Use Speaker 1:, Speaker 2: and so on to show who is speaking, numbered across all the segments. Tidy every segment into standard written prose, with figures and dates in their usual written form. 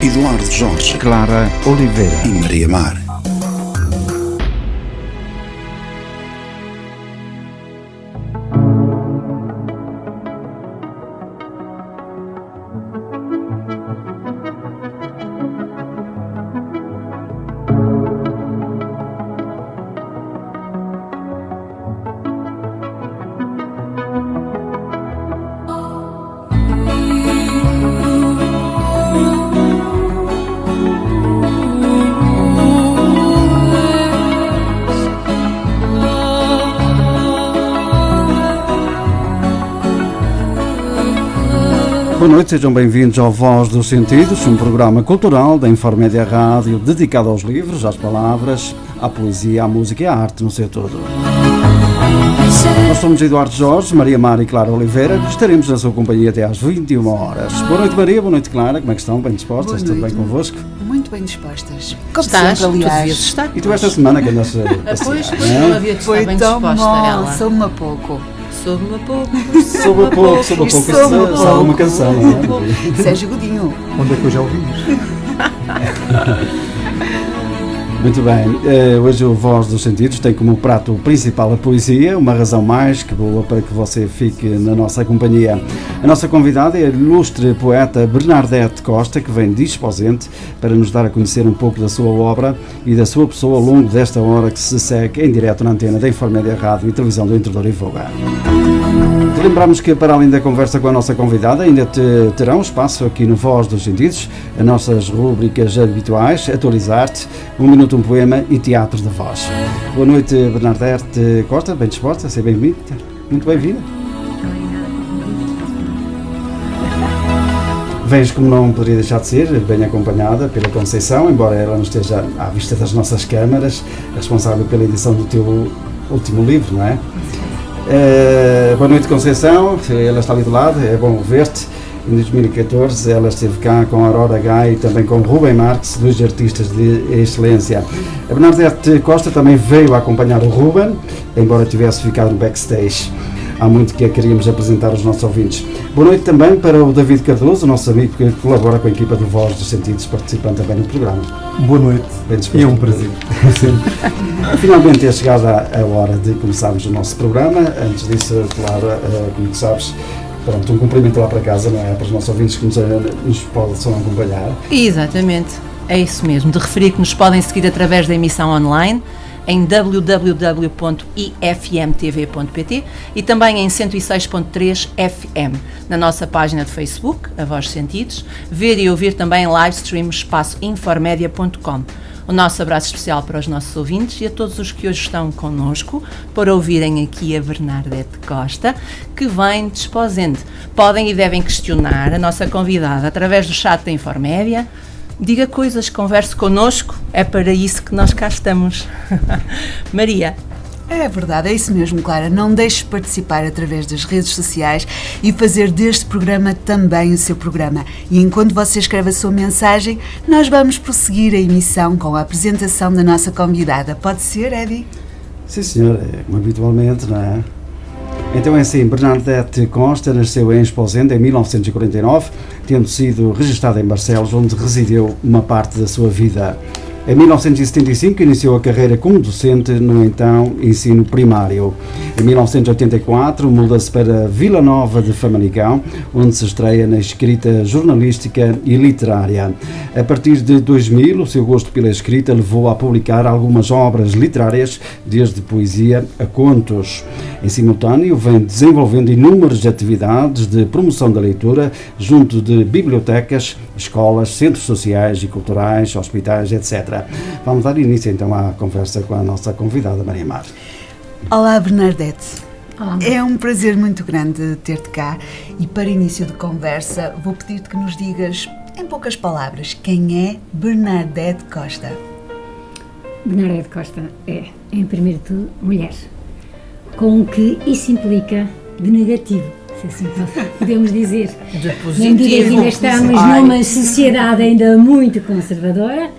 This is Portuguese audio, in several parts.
Speaker 1: Eduardo Jorge,
Speaker 2: Clara Oliveira
Speaker 1: e Maria Mar.
Speaker 2: Boa noite, sejam bem-vindos ao Voz dos Sentidos, um programa cultural da Informédia Rádio dedicado aos livros, às palavras, à poesia, à música e à arte no seu todo. Nós somos Eduardo Jorge, Maria Mar e Clara Oliveira, estaremos na sua companhia até às 21 horas. Boa noite, Maria, boa noite, Clara, como é que estão? Bem dispostas? Tudo bem convosco?
Speaker 3: Muito bem dispostas. Como
Speaker 4: Estás,
Speaker 3: sempre, aliás.
Speaker 4: tu devias estar.
Speaker 2: E tu esta semana que andaste a passear,
Speaker 4: Pois,
Speaker 2: não
Speaker 4: não
Speaker 2: é?
Speaker 4: havia de estar
Speaker 3: Foi
Speaker 4: bem
Speaker 3: tão
Speaker 4: disposta
Speaker 3: mal,
Speaker 4: ela.
Speaker 3: soube-me a pouco.
Speaker 4: Soube-me a pouco.
Speaker 2: Soube a pouco, soube a pouco, isso sabe uma canção, não é?
Speaker 3: Sérgio Godinho.
Speaker 5: Onde é que eu já ouvi isto?
Speaker 2: Muito bem, hoje o Voz dos Sentidos tem como prato principal a poesia, uma razão mais que boa para que você fique na nossa companhia. A nossa convidada é a ilustre poeta Bernardete Costa, que vem de Esposende para nos dar a conhecer um pouco da sua obra e da sua pessoa ao longo desta hora que se segue em direto na antena da Informédia Rádio e Televisão do Interior e Voga. Lembramos que, para além da conversa com a nossa convidada, ainda terão espaço aqui no Voz dos Sentidos as nossas rúbricas habituais, Atualizar-te, Um Minuto, um Poema e Teatro de Voz. Boa noite, Bernardete Costa, bem disposta, seja bem-vinda, muito bem-vinda. Vens, como não poderia deixar de ser, bem acompanhada pela Conceição, embora ela não esteja à vista das nossas câmaras, responsável pela edição do teu último livro, não é? Boa noite, Conceição, ela está ali do lado, é bom ver-te. Em 2014 ela esteve cá com a Aurora Gai e também com Rubem Marques, dois artistas de excelência. A Bernardete Costa também veio a acompanhar o Rubem, embora tivesse ficado no backstage. Há muito que a queríamos apresentar aos nossos ouvintes. Boa noite também para o David Cardoso, nosso amigo que colabora com a equipa do Voz dos Sentidos, participando também no programa.
Speaker 5: Boa noite, é um prazer.
Speaker 2: Finalmente é chegada a hora de começarmos o nosso programa. Antes disso, Clara, como tu sabes, pronto, um cumprimento lá para casa, não é? Para os nossos ouvintes que nos possam acompanhar.
Speaker 4: Exatamente, é isso mesmo. De referir que nos podem seguir através da emissão online em www.ifmtv.pt e também em 106.3 FM, na nossa página de Facebook, A Voz Sentidos, ver e ouvir também em live stream espaço informedia.com. O nosso abraço especial para os nossos ouvintes e a todos os que hoje estão connosco para ouvirem aqui a Bernardete Costa, que vem de Esposende. Podem e devem questionar a nossa convidada através do chat da Informédia. Diga coisas, converse connosco, é para isso que nós cá estamos. Maria.
Speaker 3: É verdade, é isso mesmo, Clara. Não deixe de participar através das redes sociais e fazer deste programa também o seu programa. E enquanto você escreve a sua mensagem, nós vamos prosseguir a emissão com a apresentação da nossa convidada. Pode ser, Eddie?
Speaker 2: Sim, senhor, como habitualmente, não é? Então é assim, Bernardete Costa nasceu em Esposende em 1949, tendo sido registada em Barcelos, onde residiu uma parte da sua vida. Em 1975 iniciou a carreira como docente no então ensino primário. Em 1984 muda-se para Vila Nova de Famalicão, onde se estreia na escrita jornalística e literária. A partir de 2000, o seu gosto pela escrita levou a publicar algumas obras literárias, desde poesia a contos. Em simultâneo, vem desenvolvendo inúmeras atividades de promoção da leitura junto de bibliotecas, escolas, centros sociais e culturais, hospitais, etc. Vamos dar início então à conversa com a nossa convidada, Maria Mar.
Speaker 3: Olá, Bernardete.
Speaker 4: Olá.
Speaker 3: É um prazer muito grande ter-te cá e para início de conversa vou pedir-te que nos digas, em poucas palavras, quem é Bernardete Costa?
Speaker 6: Bernardete Costa é, em primeiro de tudo, mulher, com o que isso implica de negativo, se assim podemos dizer.
Speaker 4: De
Speaker 6: Na
Speaker 4: positivo.
Speaker 6: medida que ainda estamos numa sociedade ainda muito conservadora,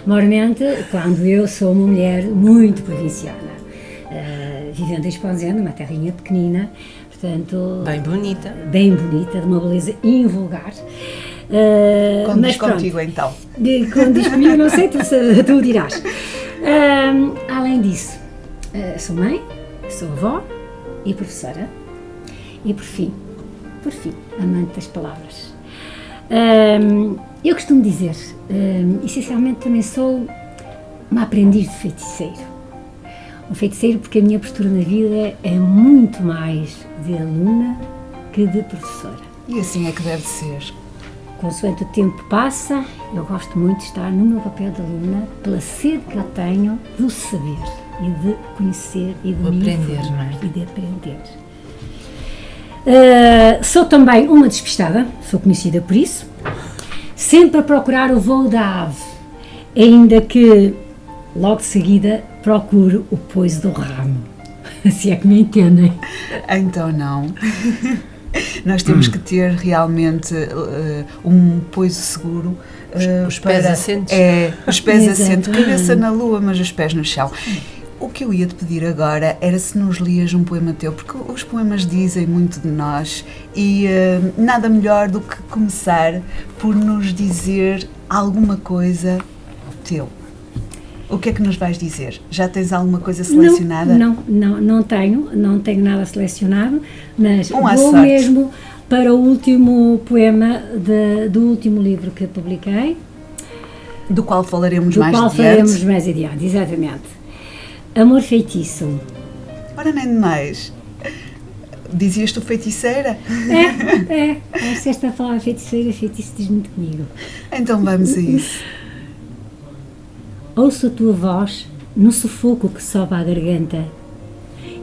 Speaker 6: mormente, quando eu sou uma mulher muito provinciana, vivendo em Esposende, uma terrinha pequenina, portanto...
Speaker 4: Bem bonita.
Speaker 6: Bem bonita, de uma beleza invulgar.
Speaker 3: Condiz contigo então.
Speaker 6: Condiz comigo, não sei, tu dirás. Além disso, sou mãe, sou avó e professora. E por fim, amante das palavras. Eu costumo dizer, essencialmente também sou uma aprendiz de feiticeiro. Um feiticeiro porque a minha postura na vida é muito mais de aluna que de professora.
Speaker 3: E assim é que deve ser.
Speaker 6: Consoante o tempo passa, eu gosto muito de estar no meu papel de aluna pela sede que eu tenho do saber e de conhecer e de me
Speaker 4: aprender,
Speaker 6: informar,
Speaker 4: não é?
Speaker 6: e de aprender. Sou também uma despistada, sou conhecida por isso, sempre a procurar o voo da ave, ainda que logo de seguida procuro o pouso do ramo, se é que me entendem.
Speaker 3: Então não. Nós temos que ter realmente um pouso seguro.
Speaker 4: Os pés assentes.
Speaker 3: Os pés assentes,
Speaker 6: Exatamente.
Speaker 3: cabeça na lua, mas os pés no chão. O que eu ia te pedir agora era se nos lias um poema teu, porque os poemas dizem muito de nós e nada melhor do que começar por nos dizer alguma coisa teu. O que é que nos vais dizer? Já tens alguma coisa selecionada?
Speaker 6: Não tenho nada selecionado, mas
Speaker 3: Um à
Speaker 6: vou
Speaker 3: sorte.
Speaker 6: mesmo para o último poema do último livro que publiquei,
Speaker 3: Do qual falaremos
Speaker 6: do
Speaker 3: mais
Speaker 6: qual
Speaker 3: adiante.
Speaker 6: falaremos mais adiante, exatamente. Amor feitiço.
Speaker 3: Ora, nem de mais. Dizias tu feiticeira?
Speaker 6: Se esta palavra feiticeira, feitiço diz muito comigo.
Speaker 3: Então vamos a isso.
Speaker 6: Ouço a tua voz no sufoco que sobe à garganta.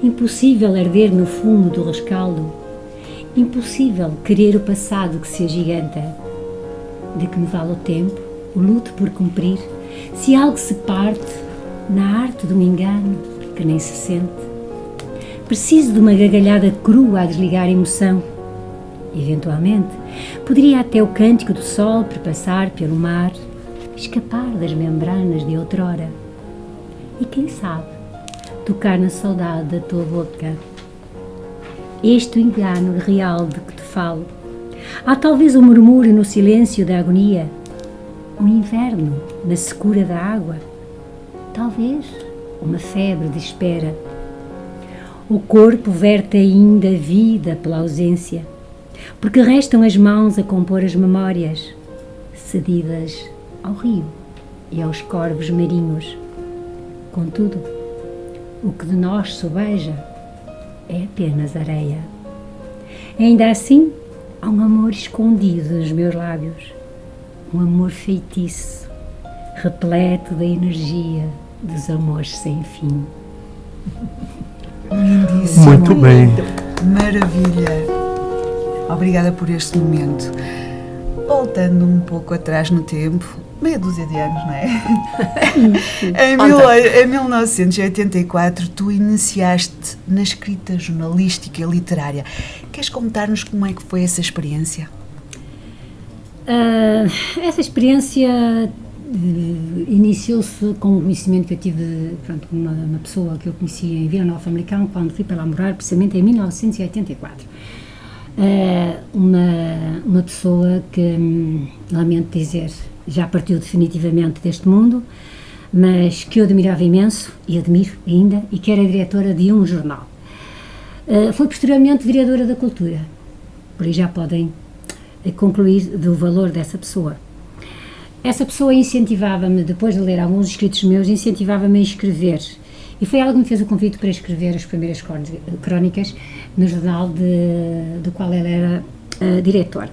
Speaker 6: Impossível arder no fumo do rescaldo. Impossível querer o passado que se agiganta. De que me vale o tempo, o luto por cumprir, se algo se parte na arte do engano que nem se sente. Preciso de uma gargalhada crua a desligar a emoção. Eventualmente, poderia até o cântico do sol perpassar pelo mar, escapar das membranas de outrora. E quem sabe, tocar na saudade da tua boca. Este o engano real de que te falo. Há talvez um murmúrio no silêncio da agonia, um inverno na secura da água, talvez uma febre de espera. O corpo verte ainda vida pela ausência, porque restam as mãos a compor as memórias, cedidas ao rio e aos corvos marinhos. Contudo, o que de nós sobeja é apenas areia. Ainda assim, há um amor escondido nos meus lábios, um amor feitiço, repleto da energia dos amores sem fim.
Speaker 3: Lindíssimo.
Speaker 5: Muito bem.
Speaker 3: Maravilha. Obrigada por este momento. Voltando um pouco atrás no tempo, meia dúzia de anos, não é? Em 1984, tu iniciaste na escrita jornalística e literária. Queres contar-nos como é que foi essa experiência?
Speaker 6: Essa experiência iniciou-se com o conhecimento que eu tive, com uma pessoa que eu conheci em Vila Nova Famalicão, quando fui para lá morar, precisamente em 1984. Uma pessoa que, lamento dizer, já partiu definitivamente deste mundo, mas que eu admirava imenso, e admiro ainda, e que era diretora de um jornal. Foi posteriormente vereadora da Cultura, por aí já podem concluir do valor dessa pessoa. Essa pessoa incentivava-me, depois de ler alguns escritos meus, incentivava-me a escrever. E foi ela que me fez o convite para escrever as primeiras crónicas no jornal do qual ela era diretora.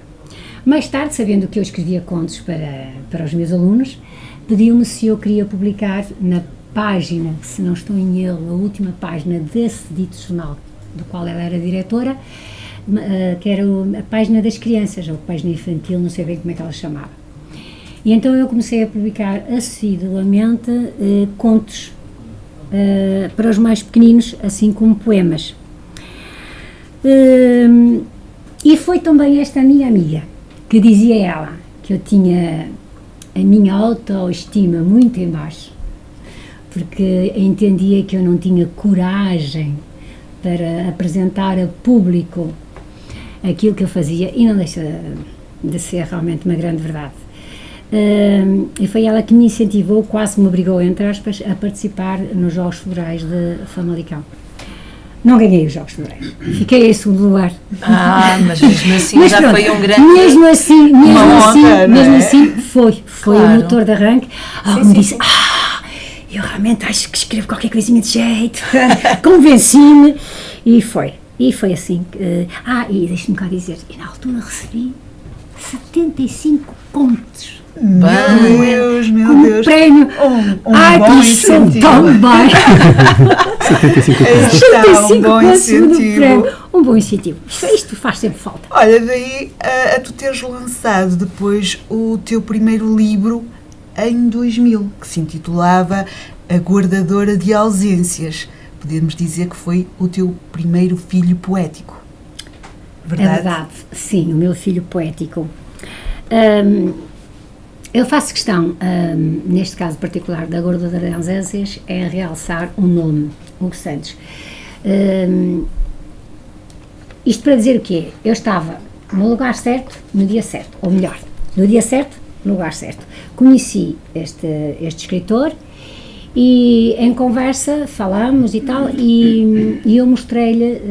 Speaker 6: Mais tarde, sabendo que eu escrevia contos para os meus alunos, pediu-me se eu queria publicar na página, se não estou em erro, a última página desse dito jornal do qual ela era diretora, que era a página das crianças, ou a página infantil, não sei bem como é que ela chamava. E então eu comecei a publicar assiduamente contos para os mais pequeninos, assim como poemas. E foi também esta minha amiga que dizia ela que eu tinha a minha autoestima muito em baixo, porque entendia que eu não tinha coragem para apresentar a público aquilo que eu fazia, e não deixa de ser realmente uma grande verdade. E foi ela que me incentivou, quase me obrigou, entre aspas, a participar nos Jogos Federais de Famalicão. Não ganhei os Jogos Federais, fiquei em segundo lugar.
Speaker 4: Mas mesmo assim
Speaker 6: Mas
Speaker 4: já
Speaker 6: pronto,
Speaker 4: foi um grande...
Speaker 6: Mesmo assim foi
Speaker 4: Claro.
Speaker 6: o motor de arranque. Me disse, eu realmente acho que escrevo qualquer coisinha de jeito, convenci-me, e foi assim. E deixe-me cá dizer, e na altura recebi 75 pontos.
Speaker 3: Meu
Speaker 6: Como
Speaker 3: Deus.
Speaker 6: prémio.
Speaker 3: bom
Speaker 6: Que sou
Speaker 3: incentivo.
Speaker 6: tão bem.
Speaker 5: 75
Speaker 3: Aí
Speaker 5: pontos.
Speaker 3: está, um
Speaker 6: 75
Speaker 3: bom
Speaker 6: pontos, segundo
Speaker 3: incentivo.
Speaker 6: prémio. Um bom incentivo. Isto faz sempre falta.
Speaker 3: Olha, daí a tu teres lançado depois o teu primeiro livro em 2000, que se intitulava A Guardadora de Ausências. Podemos dizer que foi o teu primeiro filho poético. Verdade?
Speaker 6: É verdade, sim, o meu filho poético. Eu faço questão, neste caso particular da Guardadora de Ausências, é realçar um nome, Hugo Santos. Isto para dizer o quê? Eu estava no lugar certo, no dia certo, ou melhor, no dia certo, no lugar certo. Conheci este escritor e em conversa falamos e tal, e eu mostrei-lhe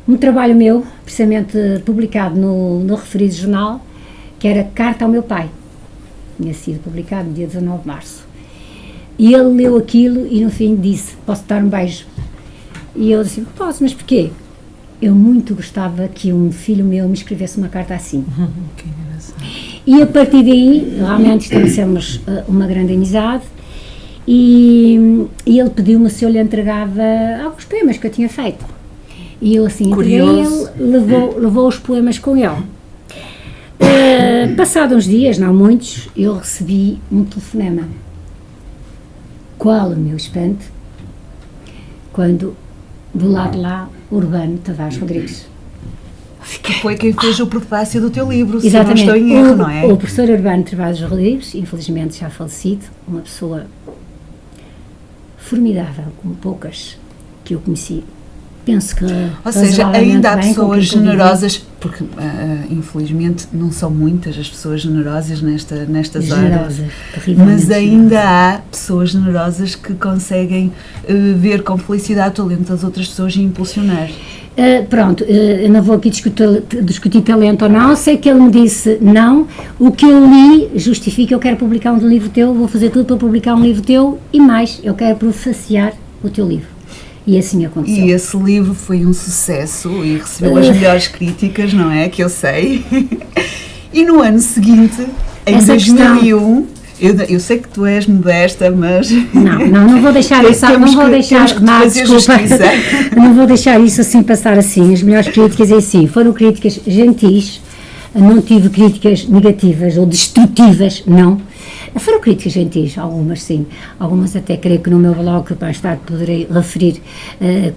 Speaker 6: um trabalho meu, precisamente publicado no referido jornal, que era Carta ao Meu Pai. Tinha sido publicado no dia 19 de março. E ele leu aquilo e no fim disse, posso dar um beijo? E eu disse, posso, mas porquê? Eu muito gostava que um filho meu me escrevesse uma carta assim.
Speaker 4: Que engraçado.
Speaker 6: E a partir daí, realmente estabelecemos uma grande amizade, e ele pediu-me se eu lhe entregava alguns poemas que eu tinha feito. E eu assim entreguei, ele levou os poemas com ele. Passados uns dias, não muitos, eu recebi um telefonema. Qual o meu espanto, quando do lado de lá, Urbano Tavares Rodrigues.
Speaker 3: Foi quem fez o prefácio do teu livro,
Speaker 6: Exatamente.
Speaker 3: se não estou em erro, não é?
Speaker 6: O professor Urbano Tavares Rodrigues, infelizmente já falecido, uma pessoa formidável, como poucas que eu conheci. Penso que...
Speaker 3: Ou seja, ainda há pessoas generosas, porque infelizmente não são muitas as pessoas generosas nestas horas, mas ainda há pessoas generosas que conseguem ver com felicidade o talento das outras pessoas e impulsionar.
Speaker 6: Eu não vou aqui discutir talento ou não, sei que ele me disse não, o que eu li justifica, eu quero publicar um livro teu, vou fazer tudo para publicar um livro teu e mais, eu quero prefaciar o teu livro. E assim aconteceu.
Speaker 3: E esse livro foi um sucesso e recebeu as melhores críticas, não é? Que eu sei. E no ano seguinte, em 2001, eu sei que tu és modesta, mas...
Speaker 6: Não vou deixar isso, não vou deixar... Desculpa, não vou deixar isso assim passar assim. As melhores críticas é assim, foram críticas gentis, não tive críticas negativas ou destrutivas, não. Foram críticas gentis, algumas sim, algumas até creio que no meu blog, que mais tarde poderei referir,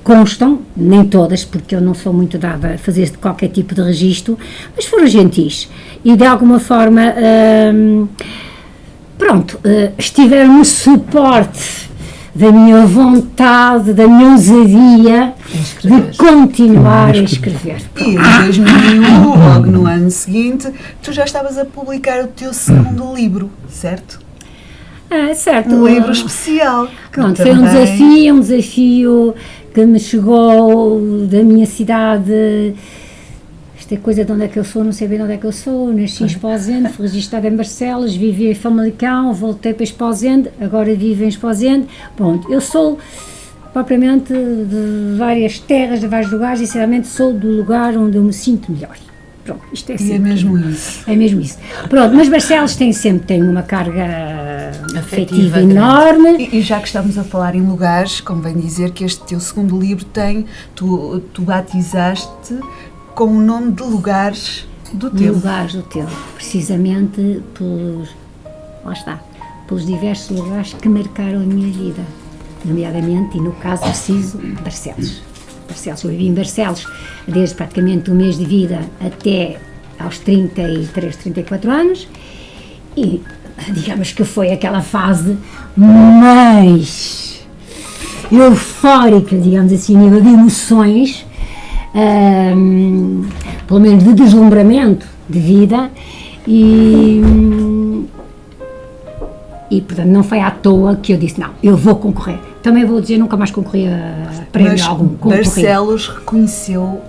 Speaker 6: constam, nem todas, porque eu não sou muito dada a fazer qualquer tipo de registro, mas foram gentis e de alguma forma, estiveram no suporte da minha vontade, da minha ousadia de continuar a escrever.
Speaker 3: E em 2001, logo no ano seguinte, tu já estavas a publicar o teu segundo livro, certo?
Speaker 6: Certo.
Speaker 3: Um livro especial.
Speaker 6: Pronto, foi um desafio que me chegou da minha cidade. Esta coisa de onde é que eu sou, não sei bem de onde é que eu sou, nasci em Esposende, fui registada em Barcelos, vivi em Famalicão, voltei para Esposende, agora vivo em Esposende. Pronto, eu sou propriamente de várias terras, de vários lugares, e sinceramente sou do lugar onde eu me sinto melhor. Pronto, isto é assim.
Speaker 3: E é mesmo isso.
Speaker 6: É mesmo isso. Pronto, mas Barcelos tem uma carga afetiva enorme.
Speaker 3: E já que estamos a falar em lugares, convém dizer que este teu segundo livro tu batizaste com o nome de lugares do teu.
Speaker 6: Lugares do teu, precisamente pelos diversos lugares que marcaram a minha vida, nomeadamente, e no caso preciso, Barcelos. Eu vivi em Barcelos desde praticamente o mês de vida até aos 33, 34 anos, e digamos que foi aquela fase mais eufórica, digamos assim, nível de emoções, pelo menos de deslumbramento de vida, e portanto não foi à toa que eu disse, não, eu vou concorrer. Também vou dizer, nunca mais concorri a prémio
Speaker 3: Mas
Speaker 6: algum.
Speaker 3: Barcelos reconheceu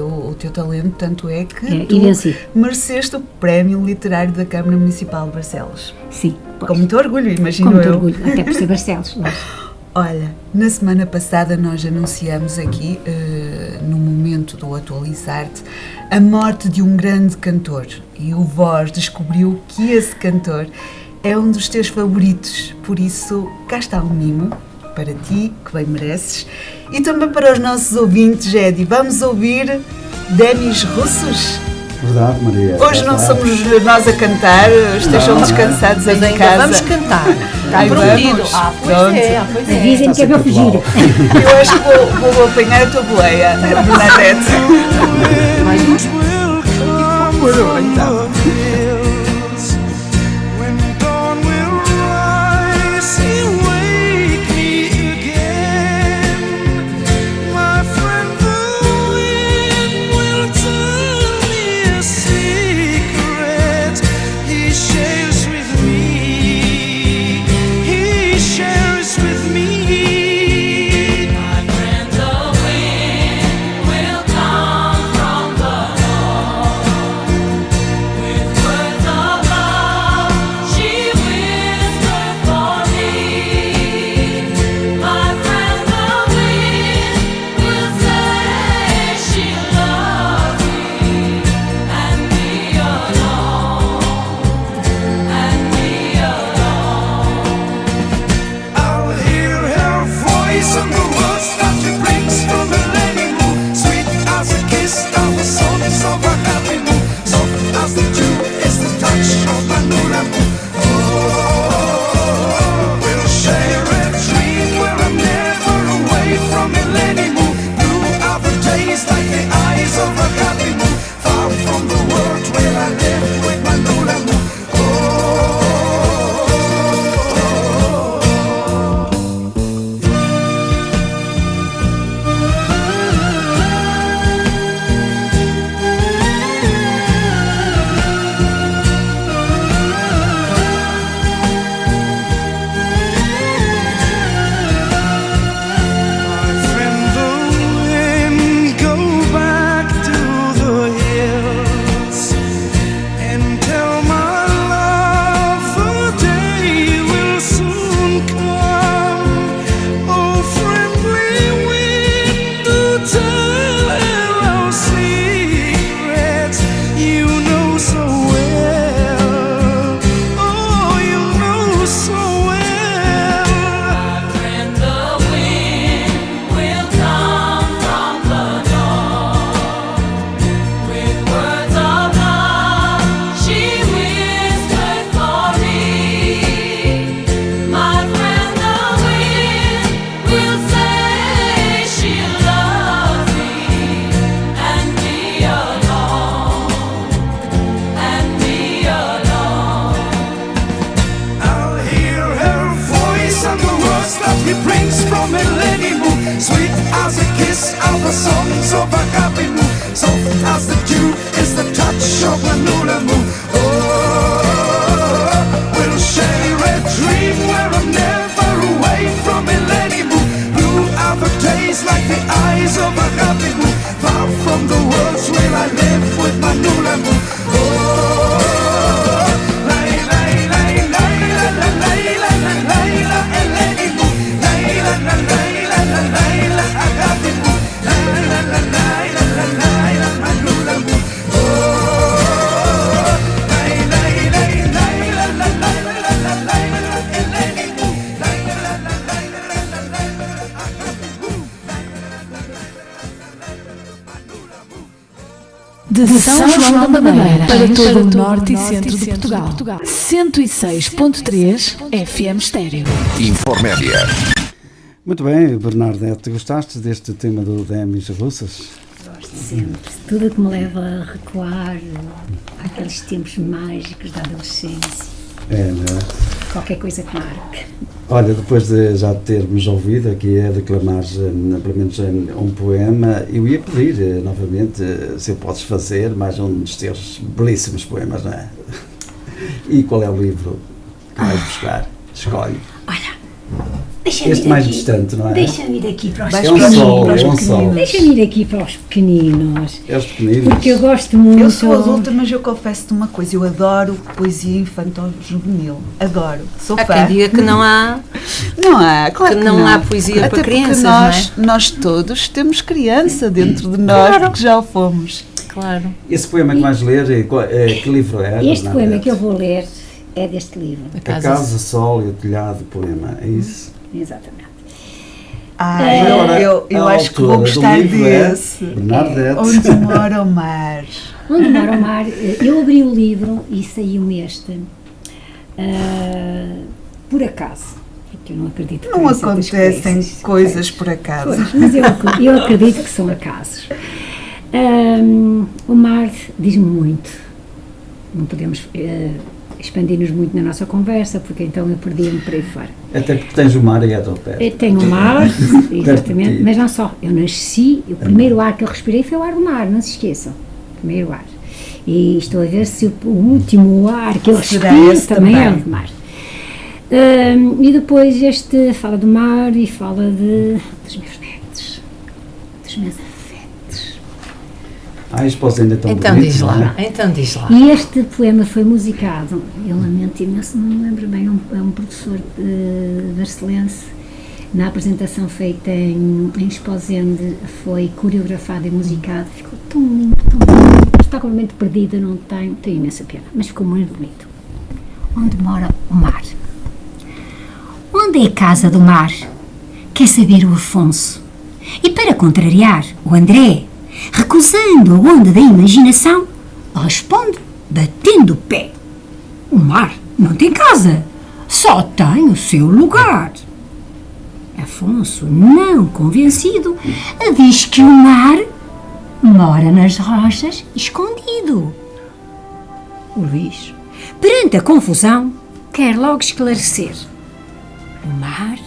Speaker 3: o teu talento, tanto é que tu
Speaker 6: e venci.
Speaker 3: mereceste o Prémio Literário da Câmara Municipal de Barcelos.
Speaker 6: Sim,
Speaker 3: Com muito orgulho, imagino
Speaker 6: com muito
Speaker 3: eu.
Speaker 6: orgulho, até por ser Barcelos.
Speaker 3: Olha, na semana passada nós anunciamos aqui, no momento do Atualizar-te, a morte de um grande cantor. E o Voz descobriu que esse cantor é um dos teus favoritos. Por isso, cá está um mimo para ti, que bem mereces. E também para os nossos ouvintes, Edi. Vamos ouvir Demis Russos?
Speaker 2: Verdade, Maria.
Speaker 3: Hoje não somos nós a cantar, estejam descansados aí
Speaker 4: Mas
Speaker 3: em
Speaker 4: ainda
Speaker 3: casa.
Speaker 4: vamos cantar. Está
Speaker 3: Ai,
Speaker 4: prometido.
Speaker 3: vamos.
Speaker 4: Pois é, pois é.
Speaker 6: Dizem que é para eu fugir.
Speaker 3: Eu acho que vou apanhar a tua boleia, Bernadette.
Speaker 1: De São João da Madeira para todo o norte e centro de Portugal. 106.3 FM Estéreo.
Speaker 7: Informédia.
Speaker 2: Muito bem, Bernadette, gostaste deste tema do Demis Russos?
Speaker 6: Gosto sempre. Tudo que me leva a recuar àqueles tempos mágicos da adolescência.
Speaker 2: É, não é?
Speaker 6: Qualquer coisa que marque.
Speaker 2: Olha, depois de já termos ouvido aqui a declamar pelo menos um poema, eu ia pedir novamente se podes fazer mais um dos teus belíssimos poemas, não é? E qual é o livro que vais buscar? Escolhe.
Speaker 6: Olha, deixa-me
Speaker 2: Este
Speaker 6: ir
Speaker 2: mais
Speaker 6: aqui.
Speaker 2: distante, não é?
Speaker 6: Deixa-me ir aqui para os
Speaker 3: Vais
Speaker 2: É um
Speaker 3: para
Speaker 2: sol,
Speaker 3: para os
Speaker 2: é um
Speaker 3: pequeninos.
Speaker 2: sol.
Speaker 6: Deixa-me ir aqui para os pequeninos.
Speaker 2: É os pequeninos.
Speaker 6: Porque eu gosto muito.
Speaker 3: Eu sou adulta, mas eu confesso-te uma coisa, eu adoro poesia infantil-juvenil, adoro, sou
Speaker 4: Há
Speaker 3: fã.
Speaker 4: quem diga que não há.
Speaker 3: Não há, claro
Speaker 4: Que
Speaker 3: que
Speaker 4: não há poesia
Speaker 3: Até
Speaker 4: para
Speaker 3: porque
Speaker 4: crianças,
Speaker 3: nós todos temos criança dentro de nós, porque já o fomos.
Speaker 4: Claro.
Speaker 2: Esse poema que vais ler, que livro é?
Speaker 6: Este
Speaker 2: Bernadette?
Speaker 6: poema que eu vou ler é deste livro.
Speaker 4: A
Speaker 2: A
Speaker 4: casa.
Speaker 2: Casa, Sol e o Telhado, poema, é isso?
Speaker 6: Exatamente.
Speaker 2: Agora,
Speaker 3: Eu
Speaker 2: a
Speaker 3: acho que vou
Speaker 2: autora do
Speaker 3: gostar
Speaker 2: livro é
Speaker 3: desse.
Speaker 2: Bernadette.
Speaker 3: Onde mora o mar.
Speaker 6: Onde mora o mar? Eu abri o livro e saiu-me este. Por acaso. Porque eu não acredito que
Speaker 3: Não
Speaker 6: em certas
Speaker 3: acontecem coisas por acaso.
Speaker 6: Pois, mas eu acredito que são acasos. O mar diz-me muito. Não podemos expandir-nos muito na nossa conversa, porque então eu perdia-me por aí fora.
Speaker 2: Até porque tens o mar aí à tua perto.
Speaker 6: Eu tenho o mar,
Speaker 2: Perto de
Speaker 6: exatamente,
Speaker 2: ti.
Speaker 6: mas não só. Eu nasci, o primeiro ar que eu respirei foi o ar do mar, não se esqueçam. O primeiro ar. E estou a ver se o último ar que eu
Speaker 3: Será
Speaker 6: respiro
Speaker 3: esse
Speaker 6: também é o
Speaker 3: também.
Speaker 6: do mar. E depois este fala do mar e fala dos meus netos, dos meus afetos.
Speaker 2: A esposa ainda é tão
Speaker 4: Então
Speaker 2: bonita,
Speaker 4: diz
Speaker 2: não
Speaker 4: lá.
Speaker 2: é?
Speaker 4: Então diz lá.
Speaker 6: E este poema foi musicado, eu lamento imenso, não me lembro bem, é um professor barcelense. Na apresentação feita em Esposende foi coreografado e musicado, ficou tão lindo, está completamente perdida, não tenho imensa pena, mas ficou muito bonito. Onde mora o mar? Onde é a casa do mar? Quer saber o Afonso. E para contrariar o André, recusando a onda da imaginação, responde batendo o pé. O mar não tem casa, só tem o seu lugar. Afonso, não convencido, diz que o mar mora nas rochas escondido. O Luís, perante a confusão, quer logo esclarecer. O mar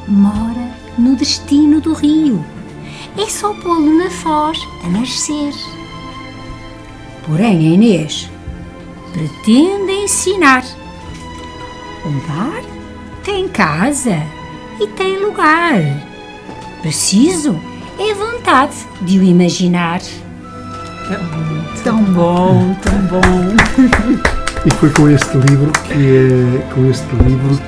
Speaker 6: mora no destino do rio. É só pô-lo na foz a nascer. Porém, a Inês pretende ensinar. O mar tem casa e tem lugar. Preciso é vontade de o imaginar.
Speaker 3: Tão bom, tão bom.
Speaker 5: E foi com este livro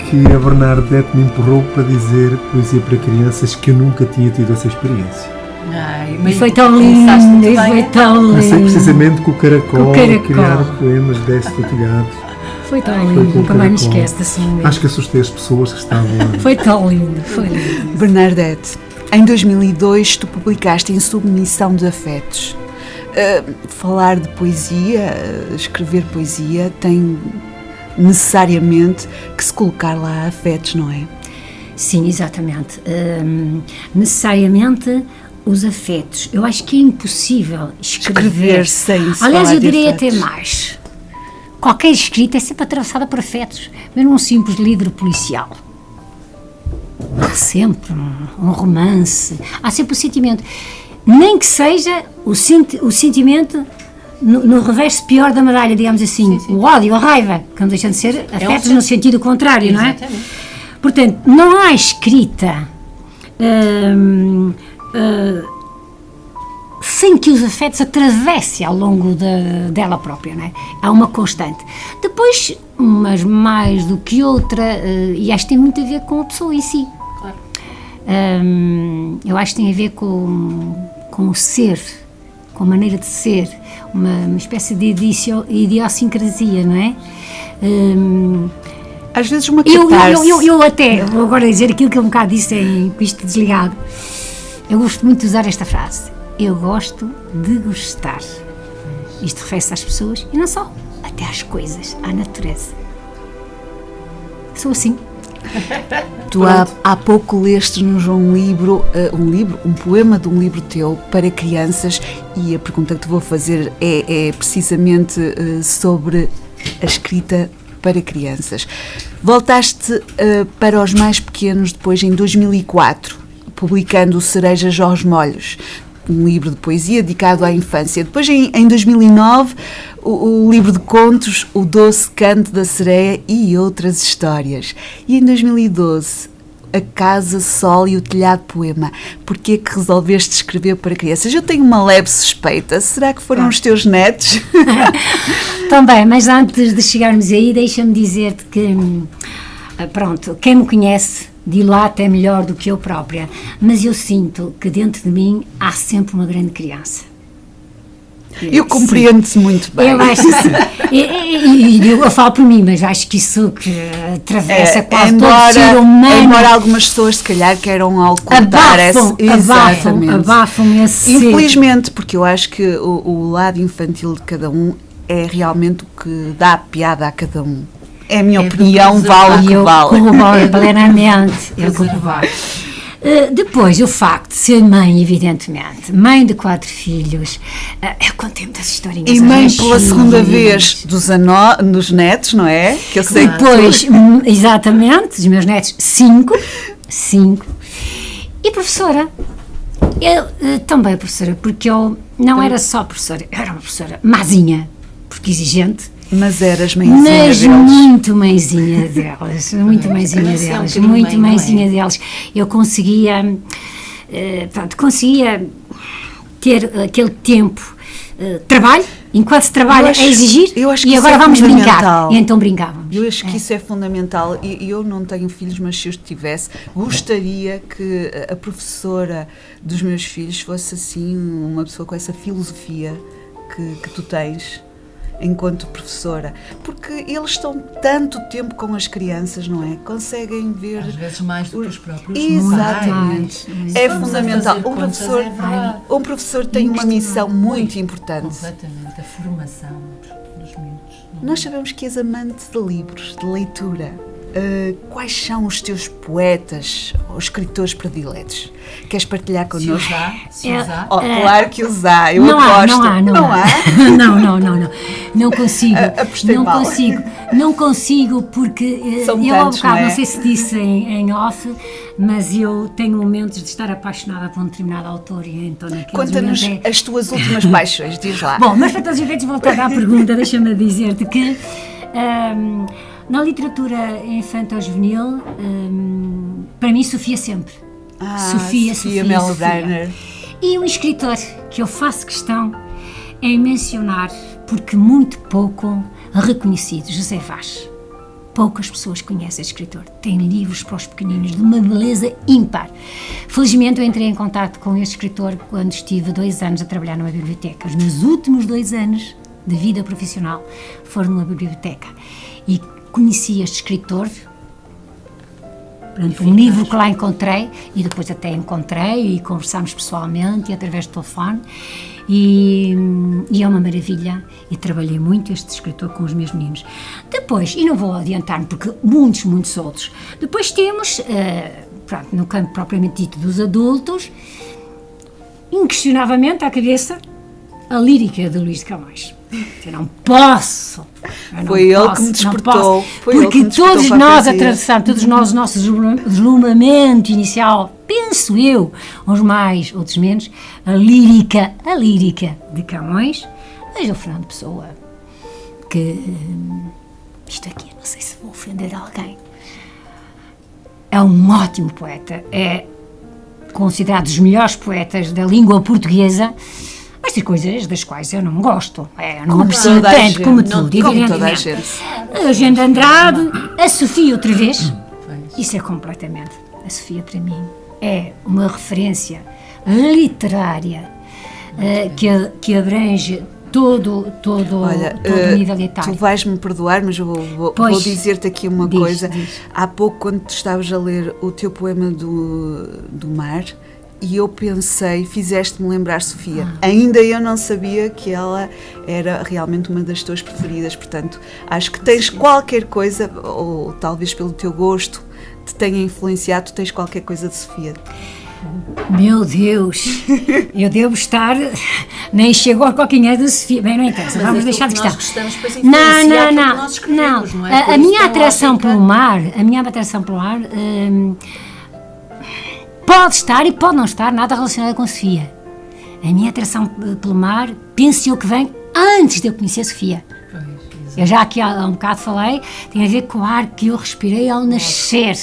Speaker 5: que a Bernadette me empurrou para dizer poesia para crianças, que eu nunca tinha tido essa experiência.
Speaker 4: Ai,
Speaker 6: E foi tão
Speaker 4: começaste
Speaker 6: lindo,
Speaker 4: muito
Speaker 6: e
Speaker 4: bem,
Speaker 6: foi
Speaker 4: então.
Speaker 6: tão
Speaker 5: Comecei
Speaker 6: lindo.
Speaker 5: precisamente com o caracol,
Speaker 6: Com o caracol.
Speaker 5: criar poemas deste do telhado.
Speaker 6: Foi tão
Speaker 5: Foi com
Speaker 6: lindo,
Speaker 5: o
Speaker 6: nunca mais me
Speaker 5: caracol.
Speaker 6: esqueço desse momento.
Speaker 5: Acho que assustei as pessoas que estavam lá.
Speaker 6: Foi tão lindo, foi lindo.
Speaker 3: Bernadette, em 2002 tu publicaste em Submissão de Afetos. Falar de poesia, escrever poesia, tem necessariamente que se colocar lá afetos, não é?
Speaker 6: Sim, exatamente. Necessariamente os afetos. Eu acho que é impossível escrever.
Speaker 3: Escrever sem se
Speaker 6: Aliás,
Speaker 3: falar
Speaker 6: eu
Speaker 3: de
Speaker 6: diria até
Speaker 3: afetos.
Speaker 6: mais. Qualquer escrita é sempre atravessada por afetos, mesmo um simples livro policial. Há sempre um romance, há sempre o sentimento. Nem que seja o sentimento no reverso pior da medalha, digamos assim.
Speaker 4: Sim, sim.
Speaker 6: O ódio, a raiva, que não deixam de ser afetos
Speaker 4: um
Speaker 6: no sentido contrário, não é?
Speaker 4: Exatamente.
Speaker 6: Portanto, não há escrita sem que os afetos atravessem ao longo dela própria, não é? Há uma constante. Depois, umas mais do que outra, e acho que tem muito a ver com a pessoa em si.
Speaker 4: Claro.
Speaker 6: Eu acho que tem a ver com o ser, com a maneira de ser, uma espécie de idiosincrasia, não é?
Speaker 3: Às vezes uma
Speaker 6: Eu
Speaker 3: catarse.
Speaker 6: até, vou agora dizer aquilo que eu um bocado disse com isto desligado. Eu gosto muito de usar esta frase. Eu gosto de gostar. Isto refere-se às pessoas e não só, até às coisas, à natureza. Sou assim.
Speaker 3: Tu há pouco leste-nos um poema de um livro teu para crianças, e a pergunta que te vou fazer é precisamente sobre a escrita para crianças. Voltaste para os mais pequenos depois em 2004, publicando o Cerejas aos Molhos, um livro de poesia dedicado à infância. Depois, em 2009, o livro de contos O Doce Canto da Sereia e outras histórias. E em 2012, A Casa, Sol e o Telhado Poema. Porquê que resolveste escrever para crianças? Eu tenho uma leve suspeita. Será que foram os teus netos?
Speaker 6: Também, mas antes de chegarmos aí, deixa-me dizer-te que, pronto, quem me conhece dilata é melhor do que eu própria, mas eu sinto que dentro de mim há sempre uma grande criança.
Speaker 3: Eu compreendo-te muito bem.
Speaker 6: Eu acho que sim. Eu falo por mim, mas acho que isso que atravessa quase todo o ser humano.
Speaker 3: Embora algumas pessoas se calhar queiram ocultar
Speaker 6: abafam esse
Speaker 3: infelizmente, porque eu acho que o lado infantil de cada um é realmente o que dá piada a cada um. É a minha opinião, vale o que vale.
Speaker 6: Eu corroboro plenamente. Eu corroboro. Depois, o facto de ser mãe, evidentemente, mãe de 4 filhos, eu contei muitas historinhas.
Speaker 3: E mãe pela segunda vez dos netos, não é? Que eu sei
Speaker 6: depois, exatamente, dos meus netos, 5. E professora. Eu também professora, porque eu não era só professora, eu era uma professora mazinha, porque exigente.
Speaker 3: Mas eras mãezinha deles.
Speaker 6: Muito mãezinha delas, muito mãezinha delas, muito mãezinha delas. Eu conseguia, conseguia ter aquele tempo, trabalho, enquanto se trabalha a exigir, e agora vamos brincar. E então brincávamos.
Speaker 3: Eu acho que isso é fundamental, e eu não tenho filhos, mas se eu tivesse, gostaria que a professora dos meus filhos fosse assim, uma pessoa com essa filosofia que tu tens enquanto professora, porque eles estão tanto tempo com as crianças, não é? Conseguem ver...
Speaker 4: Às vezes mais do que os próprios.
Speaker 3: Exatamente. É fundamental. Um professor tem uma missão muito importante.
Speaker 4: Completamente. A formação dos miúdos.
Speaker 3: Nós sabemos que és amante de livros, de leitura. Quais são os teus poetas ou escritores prediletos? Queres partilhar connosco?
Speaker 4: Se usar.
Speaker 3: Claro que usar, eu
Speaker 6: não
Speaker 3: aposto.
Speaker 6: Não há. Não consigo. Não consigo porque
Speaker 3: são
Speaker 6: eu
Speaker 3: tantos,
Speaker 6: há bocado, não sei se disse em off, mas eu tenho momentos de estar apaixonada por um determinado autor e então
Speaker 3: conta-nos as tuas últimas paixões, diz lá.
Speaker 6: Bom, mas para todos os efeitos, voltar à pergunta, deixa-me dizer-te que na literatura infanto-juvenil, para mim, Sofia sempre. Sofia
Speaker 3: Melbrunner.
Speaker 6: E um escritor que eu faço questão em mencionar, porque muito pouco reconhecido, José Vaz. Poucas pessoas conhecem esse escritor. Tem livros para os pequeninos de uma beleza ímpar. Felizmente eu entrei em contato com este escritor quando estive 2 anos a trabalhar numa biblioteca. Os meus últimos 2 anos de vida profissional foram numa biblioteca. E conheci este escritor, um livro que lá encontrei, e depois até encontrei e conversámos pessoalmente e através do telefone, e é uma maravilha, e trabalhei muito este escritor com os meus meninos. Depois, e não vou adiantar-me porque muitos outros, depois temos, no campo propriamente dito dos adultos, inquestionavelmente à cabeça, a lírica de Luís de Camões. Eu não posso.
Speaker 3: Foi ele que me despertou.
Speaker 6: Porque todos nós atravessamos, todos nós, o nosso deslumbramento inicial, penso eu, uns mais, outros menos, a lírica de Camões. Veja o Fernando Pessoa, que isto aqui, não sei se vou ofender alguém, é um ótimo poeta, é considerado dos melhores poetas da língua portuguesa. Mas tem coisas das quais eu não gosto, eu não aprecio tanto como tu, evidentemente. A Eugênia Andrade, a Sofia outra vez, isso é completamente. A Sofia para mim é uma referência literária que abrange todo o nível etário.
Speaker 3: Tu vais-me perdoar, mas eu vou dizer-te aqui uma coisa. Há pouco, quando tu estavas a ler o teu poema do mar, e eu pensei, fizeste-me lembrar Sofia. Ainda eu não sabia que ela era realmente uma das tuas preferidas, portanto, acho que tens qualquer coisa, ou talvez pelo teu gosto, te tenha influenciado, tu tens qualquer coisa de Sofia.
Speaker 6: Meu Deus, eu devo estar, nem chego ao calcanhar da Sofia. Bem, não interessa,
Speaker 4: Mas
Speaker 6: vamos
Speaker 4: aquilo
Speaker 6: deixar de
Speaker 4: que
Speaker 6: estar.
Speaker 4: nós gostamos depois influencia aquilo que nós escrevemos, não é? Por
Speaker 6: A
Speaker 4: isso
Speaker 6: minha
Speaker 4: tem
Speaker 6: atração
Speaker 4: lógica.
Speaker 6: pelo mar, pode estar e pode não estar nada relacionada com a Sofia. A minha atração pelo mar, penso eu que vem antes de eu conhecer a Sofia. Eu já aqui há um bocado falei, tem a ver com o ar que eu respirei ao nascer.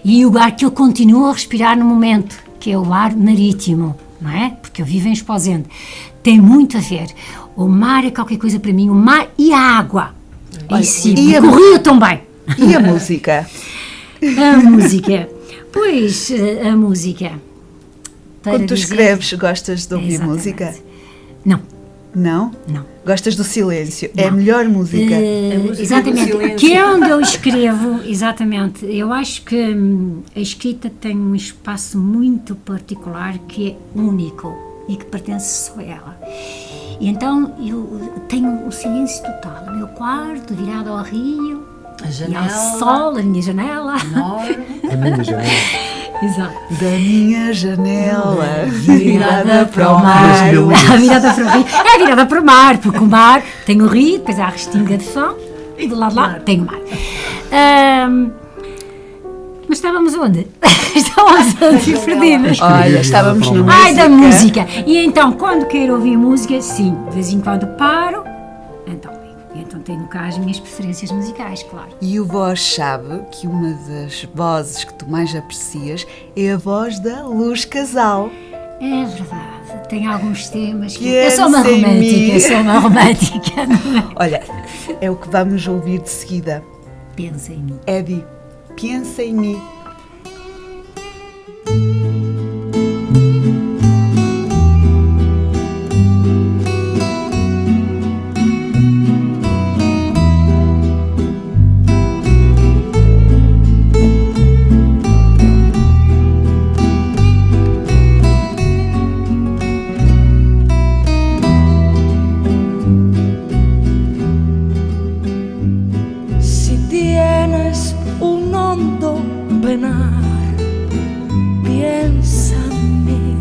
Speaker 6: E o ar que eu continuo a respirar no momento, que é o ar marítimo, não é? Porque eu vivo em Esposende. Tem muito a ver. O mar é qualquer coisa para mim, o mar e a água.
Speaker 3: Olha,
Speaker 6: E o rio também.
Speaker 3: E a música?
Speaker 6: A música. Pois, a música. Para
Speaker 3: Quando tu
Speaker 6: dizer-
Speaker 3: escreves, gostas de ouvir
Speaker 6: Exatamente.
Speaker 3: música?
Speaker 6: Não,
Speaker 3: Não?
Speaker 6: não.
Speaker 3: Gostas do silêncio? É a melhor música.
Speaker 4: música
Speaker 6: Exatamente,
Speaker 4: do silêncio.
Speaker 6: que é onde eu escrevo, exatamente. Eu acho que a escrita tem um espaço muito particular que é único e que pertence só a ela. E então eu tenho o silêncio total, o meu quarto virado ao rio
Speaker 4: A
Speaker 6: e
Speaker 4: janela,
Speaker 6: ao sol, a minha janela.
Speaker 4: enorme.
Speaker 5: A minha janela.
Speaker 6: Exato.
Speaker 3: Da minha janela, virada para o
Speaker 5: Mas, meu
Speaker 3: mar.
Speaker 6: A virada para o rio é virada para o mar, porque o mar tem o rio, depois há a restinga de fão e do lado de lá tem o mar. Mas estávamos onde? Estávamos onde? Perdidas.
Speaker 3: Olha, estávamos na
Speaker 6: Ai, da
Speaker 3: música.
Speaker 6: música! E então, quando quero ouvir música, sim, de vez em quando paro, então ligo. E então tenho cá as minhas preferências musicais, claro.
Speaker 3: E o Voz sabe que uma das vozes que tu mais aprecias é a voz da Luz Casal.
Speaker 6: É verdade, tem alguns temas que...
Speaker 3: Que
Speaker 6: Eu sou uma
Speaker 3: é sem
Speaker 6: romântica,
Speaker 3: mim.
Speaker 6: eu sou uma romântica, não é?
Speaker 3: Olha, é o que vamos ouvir de seguida.
Speaker 6: Pensa em mim.
Speaker 3: Eddie, pensa em mim.
Speaker 7: Si tienes un hondo penar, piensa en mí.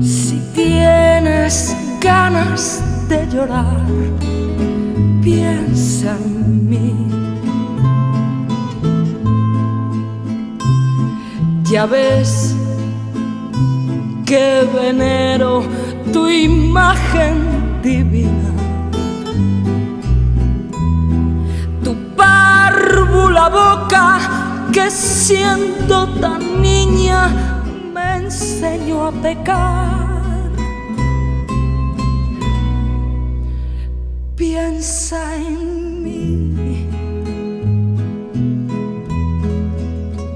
Speaker 7: Si tienes ganas de llorar, piensa en mí. Ya ves que venero tu imagen divina, tu párvula boca que siendo tan niña me enseñó a pecar. Piensa en mí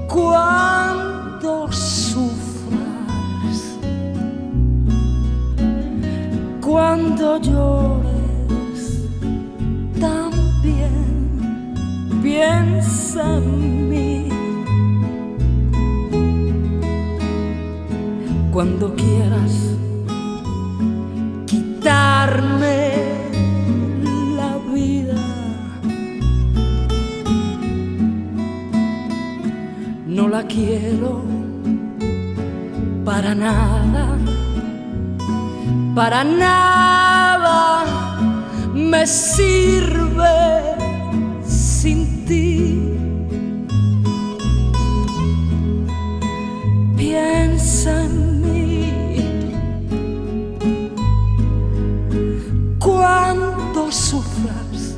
Speaker 7: cuando sufras, cuando llores también. Piensa en mí cuando quieras quitarme la vida. No la quiero para nada, para nada me sirve sin ti. Piensa en mí cuando sufras,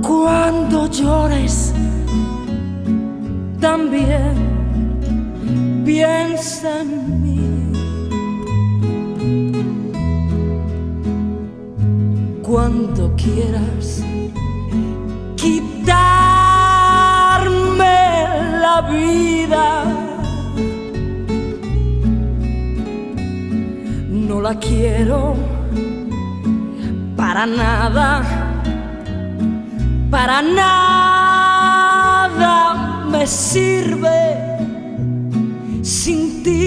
Speaker 7: cuando llores también. Piensa en mí cuando quieras quitarme la vida. No la quiero para nada, para nada me sirve sin ti.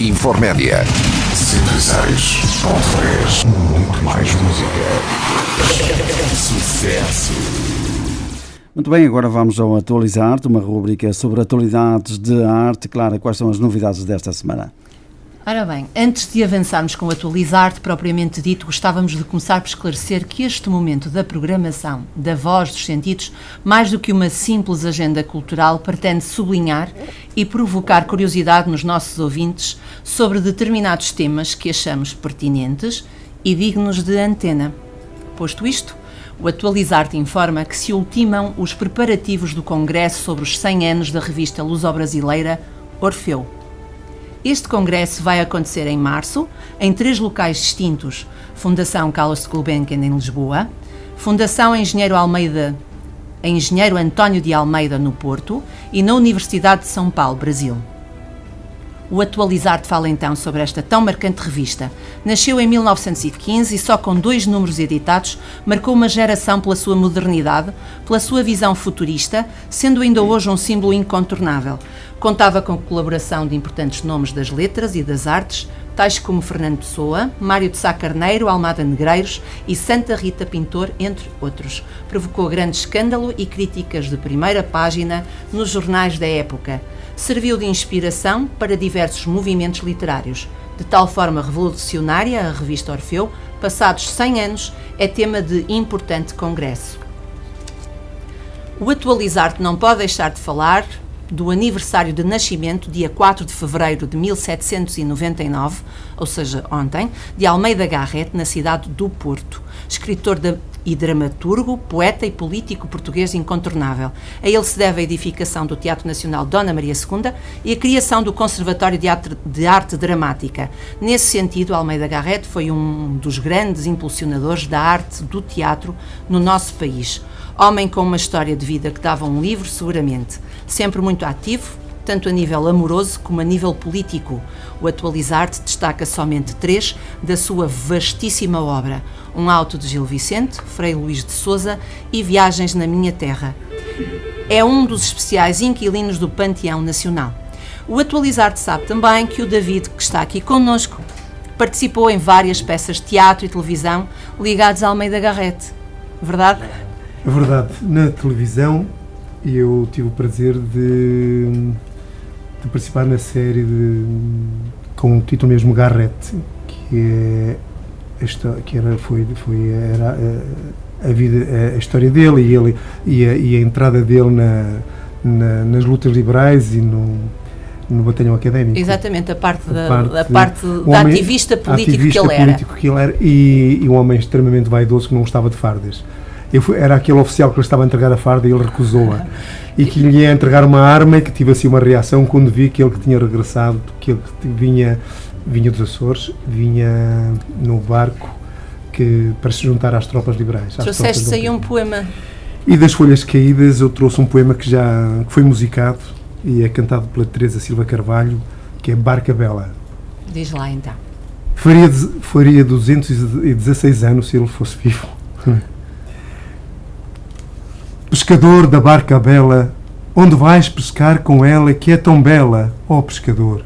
Speaker 8: Informédia. 106.3. Muito mais música. Sucesso.
Speaker 2: Muito bem, agora vamos ao Atualizar-te, uma rubrica sobre atualidades de arte. Clara, quais são as novidades desta semana?
Speaker 4: Ora bem, antes de avançarmos com o Atualizar-te propriamente dito, gostávamos de começar por esclarecer que este momento da programação da Voz dos Sentidos, mais do que uma simples agenda cultural, pretende sublinhar e provocar curiosidade nos nossos ouvintes sobre determinados temas que achamos pertinentes e dignos de antena. Posto isto, o Atualizar-te informa que se ultimam os preparativos do Congresso sobre os 100 anos da revista luso-brasileira Orfeu. Este congresso vai acontecer em março, em 3 locais distintos: Fundação Carlos Gulbenkian em Lisboa, Fundação Engenheiro António de Almeida no Porto e na Universidade de São Paulo, Brasil. O Atualizar-te fala então sobre esta tão marcante revista. Nasceu em 1915 e só com 2 números editados marcou uma geração pela sua modernidade, pela sua visão futurista, sendo ainda hoje um símbolo incontornável. Contava com a colaboração de importantes nomes das letras e das artes, tais como Fernando Pessoa, Mário de Sá Carneiro, Almada Negreiros e Santa Rita Pintor, entre outros. Provocou grande escândalo e críticas de primeira página nos jornais da época. Serviu de inspiração para diversos movimentos literários. De tal forma revolucionária, a revista Orfeu, passados 100 anos, é tema de importante congresso. O Atualizar-te não pode deixar de falar do aniversário de nascimento, dia 4 de fevereiro de 1799, ou seja, ontem, de Almeida Garrett, na cidade do Porto. Escritor e dramaturgo, poeta e político português incontornável. A ele se deve a edificação do Teatro Nacional Dona Maria II e a criação do Conservatório de Arte Dramática. Nesse sentido, Almeida Garrett foi um dos grandes impulsionadores da arte do teatro no nosso país. Homem com uma história de vida que dava um livro, seguramente. Sempre muito ativo, tanto a nível amoroso como a nível político. O Atualizar-te destaca somente 3 da sua vastíssima obra: Um Auto de Gil Vicente, Frei Luís de Sousa e Viagens na Minha Terra. É um dos especiais inquilinos do Panteão Nacional. O Atualizar-te sabe também que o David, que está aqui connosco, participou em várias peças de teatro e televisão ligadas a Almeida Garrett. Verdade?
Speaker 5: É verdade. Na televisão eu tive o prazer de participar na série com o título mesmo Garrett, que era a história dele e a entrada dele nas lutas liberais e no batalhão académico.
Speaker 4: Exatamente, a parte da ativista político que ele era.
Speaker 5: E um homem extremamente vaidoso que não gostava de fardas. Era aquele oficial que lhe estava a entregar a farda e ele recusou-a. E que lhe ia entregar uma arma e que tive assim uma reação quando vi que ele que tinha regressado, que ele que vinha dos Açores, vinha no barco para se juntar às tropas liberais.
Speaker 4: Trouxeste aí um poema.
Speaker 5: E das Folhas Caídas eu trouxe um poema que foi musicado e é cantado pela Teresa Silva Carvalho, que é Barca Bela.
Speaker 4: Diz lá então.
Speaker 5: Faria 216 anos se ele fosse vivo. Pescador da barca bela, onde vais pescar com ela que é tão bela, ó pescador?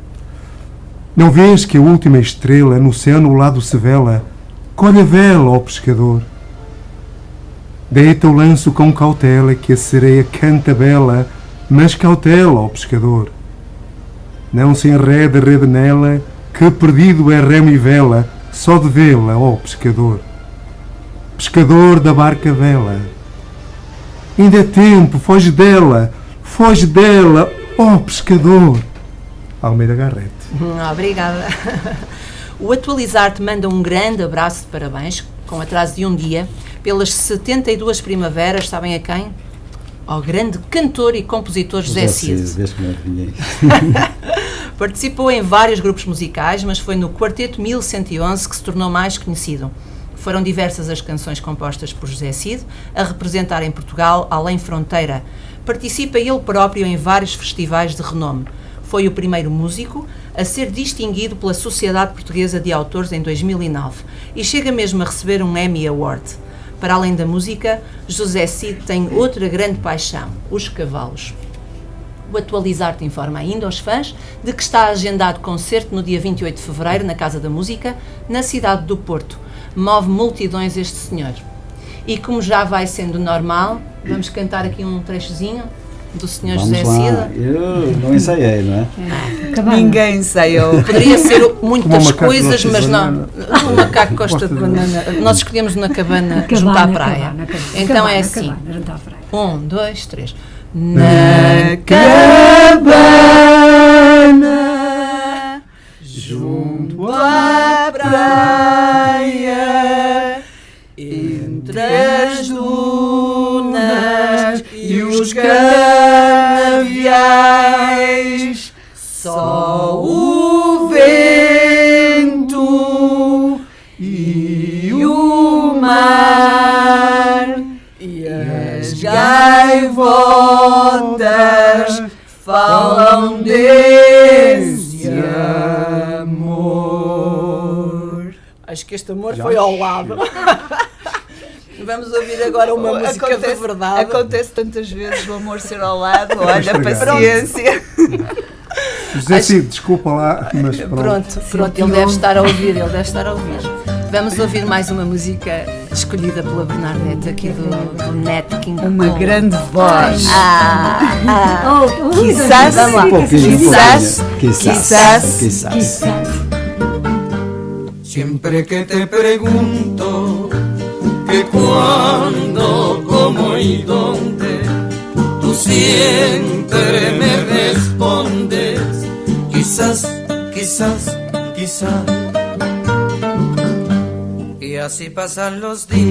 Speaker 5: Não vês que a última estrela no céu no lado se vela? Colhe a vela, ó pescador. Deita o lanço com cautela que a sereia canta bela, mas cautela, ó pescador. Não se enreda a rede nela, que perdido é remo e vela, só de vê-la, ó pescador. Pescador da barca bela. Ainda é tempo, foge dela, ó pescador. Almeida Garrett.
Speaker 4: Obrigada. O Atualizar-te manda um grande abraço de parabéns, com atraso de um dia, pelas 72 primaveras, sabem a quem? Ao grande cantor e compositor José Cid. Participou em vários grupos musicais, mas foi no Quarteto 1111 que se tornou mais conhecido. Foram diversas as canções compostas por José Cid, a representar em Portugal além fronteira. Participa ele próprio em vários festivais de renome. Foi o primeiro músico a ser distinguido pela Sociedade Portuguesa de Autores em 2009 e chega mesmo a receber um Emmy Award. Para além da música, José Cid tem outra grande paixão, os cavalos. O Atualizar-te informa ainda aos fãs de que está agendado concerto no dia 28 de fevereiro na Casa da Música, na cidade do Porto. Move multidões este senhor. E como já vai sendo normal, vamos cantar aqui um trechozinho do Sr. José Cida.
Speaker 2: Eu não ensaiei, não é?
Speaker 3: Ninguém ensaiou.
Speaker 4: Poderia ser muitas
Speaker 5: macaco
Speaker 4: coisas,
Speaker 5: gosta de
Speaker 4: mas não.
Speaker 5: banana.
Speaker 4: O macaco gosta de banana. Nós escolhemos na cabana junto à praia. Então é assim. 1, 2, 3.
Speaker 3: Na cabana, junto à praia, entre as dunas e os canaviais, só o vento e o mar e as gaivotas falam desse amor.
Speaker 4: Acho que este amor foi ao lado. Vamos ouvir agora uma música de verdade.
Speaker 3: Acontece tantas vezes o amor ser ao lado. Olha, paciência.
Speaker 5: José Cid, desculpa lá, mas
Speaker 4: Pronto, ele deve estar a ouvir, Vamos ouvir mais uma música escolhida pela Bernadette aqui do Nat King Cole.
Speaker 3: Uma grande voz.
Speaker 6: Quizás.
Speaker 3: Quizás.
Speaker 9: Siempre que te pregunto que cuándo, cómo y dónde, tú siempre me respondes, quizás, quizás, quizás. Y así pasan los días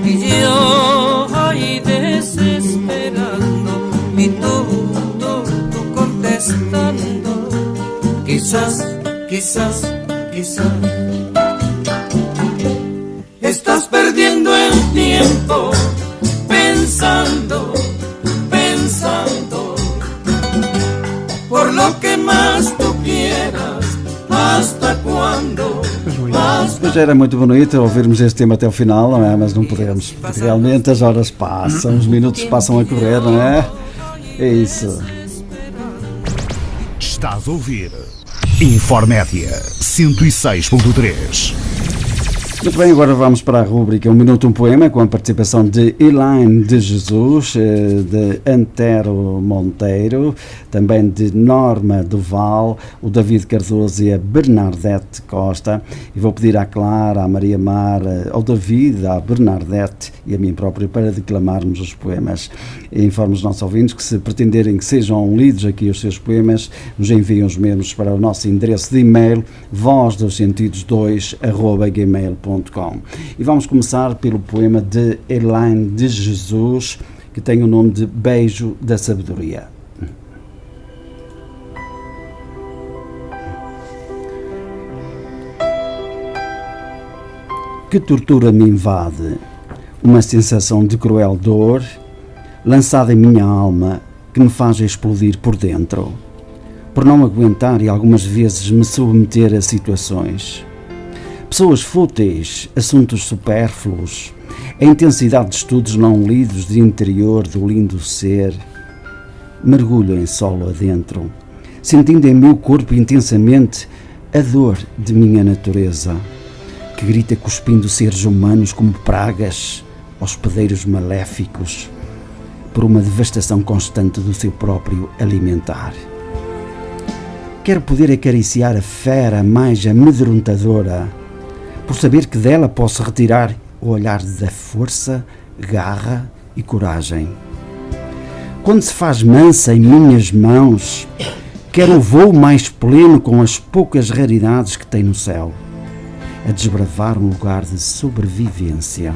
Speaker 9: y yo ahí desesperando y tú contestando, quizás, quizás, quizás. Estás perdiendo el tiempo pensando, pensando, por lo que más tú quieras, hasta cuándo.
Speaker 2: Mas era muito bonito ouvirmos este tema até o final, não é? Mas não podemos, porque realmente as horas passam, os minutos passam a correr, não é? É isso.
Speaker 10: Estás a ouvir Informédia 106.3.
Speaker 2: Muito bem, agora vamos para a rúbrica Um Minuto, um Poema, com a participação de Elaine de Jesus, de Antero Monteiro, também de Norma Duval, o David Cardoso e a Bernadette Costa. E vou pedir à Clara, à Maria Mar, ao David, à Bernadette e a mim próprio para declamarmos os poemas. E informo os nossos ouvintes que, se pretenderem que sejam lidos aqui os seus poemas, nos enviam os mesmos para o nosso endereço de e-mail vozdosentidos2@gmail.com. E vamos começar pelo poema de Elaine de Jesus, que tem o nome de Beijo da Sabedoria. Que tortura me invade, uma sensação de cruel dor, lançada em minha alma, que me faz explodir por dentro, por não aguentar e algumas vezes me submeter a situações. Pessoas fúteis, assuntos supérfluos, a intensidade de estudos não lidos de interior do lindo ser, mergulho em solo adentro, sentindo em meu corpo intensamente a dor de minha natureza, que grita cuspindo seres humanos como pragas, hospedeiros maléficos, por uma devastação constante do seu próprio alimentar. Quero poder acariciar a fera mais amedrontadora, por saber que dela posso retirar o olhar da força, garra e coragem. Quando se faz mansa em minhas mãos, quero o voo mais pleno com as poucas raridades que tem no céu, a desbravar um lugar de sobrevivência.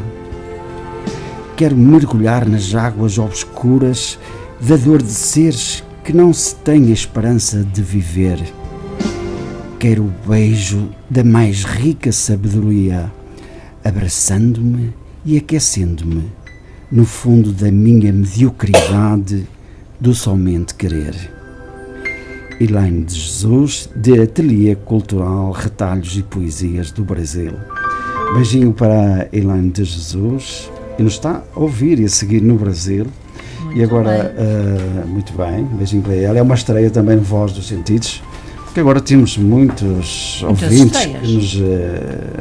Speaker 2: Quero mergulhar nas águas obscuras da dor de seres que não se têm a esperança de viver. Quero o beijo da mais rica sabedoria, abraçando-me e aquecendo-me no fundo da minha mediocridade do somente querer. Elaine de Jesus, de Ateliê Cultural Retalhos e Poesias do Brasil. Beijinho para Elaine de Jesus, que nos está a ouvir e a seguir no Brasil. E agora, muito bem, um beijinho para ela. É uma estreia também no Voz dos Sentidos, porque agora temos muitos ouvintes
Speaker 4: estreias
Speaker 2: que nos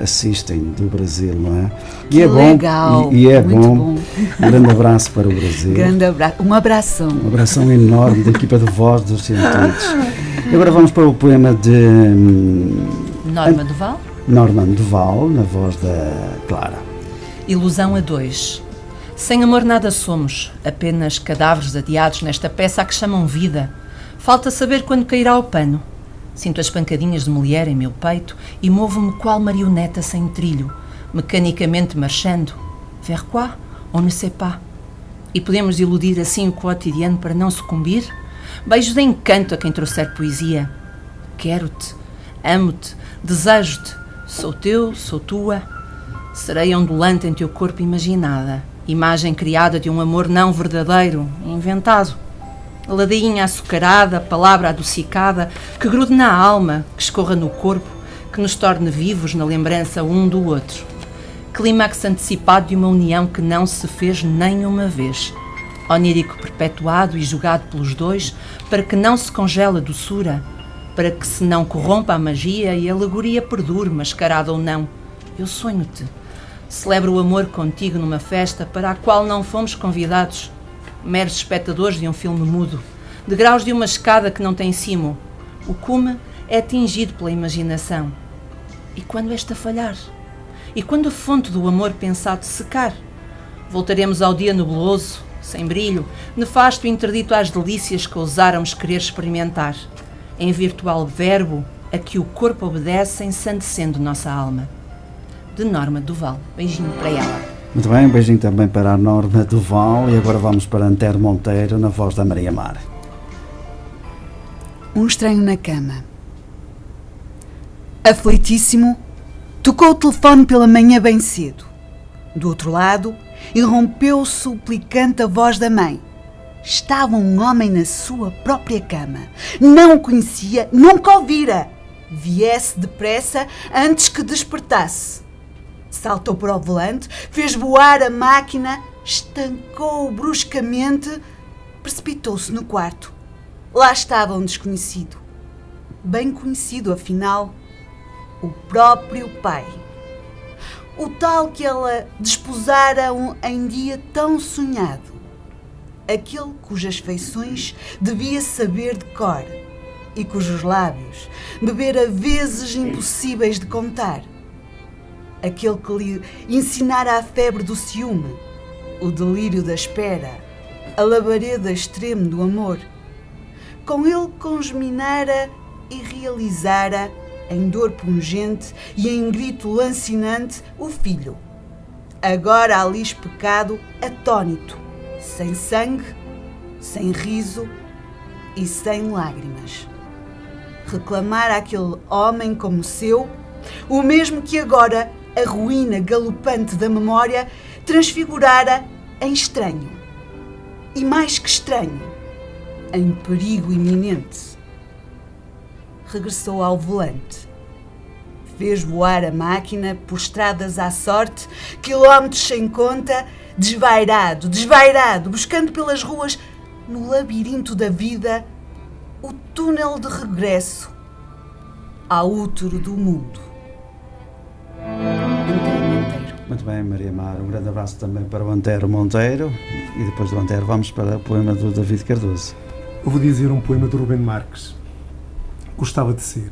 Speaker 2: assistem do Brasil, não é?
Speaker 3: Que
Speaker 2: E é
Speaker 3: legal,
Speaker 2: bom, e é
Speaker 3: muito
Speaker 2: bom.
Speaker 3: bom.
Speaker 2: Um grande abraço para o Brasil.
Speaker 3: Grande abraço, um abração.
Speaker 2: Um abração enorme da equipa do Voz dos Sentidos. E agora vamos para o poema de
Speaker 4: Norma Duval.
Speaker 2: Norman Duval, na voz da Clara.
Speaker 4: Ilusão a dois. Sem amor nada somos, apenas cadáveres adiados nesta peça a que chamam vida. Falta saber quando cairá o pano. Sinto as pancadinhas de mulher em meu peito e movo-me qual marioneta sem trilho, mecanicamente marchando. Vers quoi? On ne sait pas. E podemos iludir assim o cotidiano para não sucumbir? Beijos de encanto a quem trouxer poesia. Quero-te, amo-te, desejo-te, sou teu, sou tua. Serei ondulante em teu corpo imaginada, imagem criada de um amor não verdadeiro, inventado. A ladainha açucarada, palavra adocicada, que grude na alma, que escorra no corpo, que nos torne vivos na lembrança um do outro. Clímax antecipado de uma união que não se fez nem uma vez. Onírico perpetuado e julgado pelos dois, para que não se congele a doçura, para que se não corrompa a magia e a alegoria perdure, mascarada ou não. Eu sonho-te. Celebro o amor contigo numa festa para a qual não fomos convidados, meros espectadores de um filme mudo, degraus de uma escada que não tem cimo. O cume é atingido pela imaginação. E quando esta falhar? E quando a fonte do amor pensado secar? Voltaremos ao dia nebuloso, sem brilho, nefasto e interdito às delícias que ousáramos querer experimentar, em virtual verbo a que o corpo obedece, ensandecendo nossa alma. De Norma Duval. Beijinho para ela.
Speaker 2: Muito bem, um beijinho também para a Norma Duval. E agora vamos para Antero Monteiro, na voz da Maria Mar.
Speaker 3: Um estranho na cama. Aflitíssimo, tocou o telefone pela manhã bem cedo. Do outro lado, irrompeu suplicante a voz da mãe. Estava um homem na sua própria cama. Não o conhecia, nunca o vira. Viesse depressa antes que despertasse. Saltou para o volante, fez voar a máquina, estancou-o bruscamente, precipitou-se no quarto. Lá estava um desconhecido. Bem conhecido, afinal, o próprio pai. O tal que ela desposara em dia tão sonhado. Aquele cujas feições devia saber de cor e cujos lábios bebera vezes impossíveis de contar. Aquele que lhe ensinara a febre do ciúme, o delírio da espera, a labareda extremo do amor. Com ele congeminara e realizara, em dor pungente e em grito lancinante, o filho. Agora ali especado, atônito, sem sangue, sem riso e sem lágrimas. Reclamara aquele homem como seu, o mesmo que agora a ruína galopante da memória transfigurara em estranho. E mais que estranho, em perigo iminente. Regressou ao volante. Fez voar a máquina por estradas à sorte, quilómetros sem conta, desvairado, buscando pelas ruas, no labirinto da vida, o túnel de regresso ao útero do mundo. Antero Monteiro.
Speaker 2: Muito bem, Maria Mar. Um grande abraço também para o Antero Monteiro. E depois do Antero vamos para o poema do David Cardoso.
Speaker 5: Eu vou dizer um poema de Rubem Marques. Gostava de ser.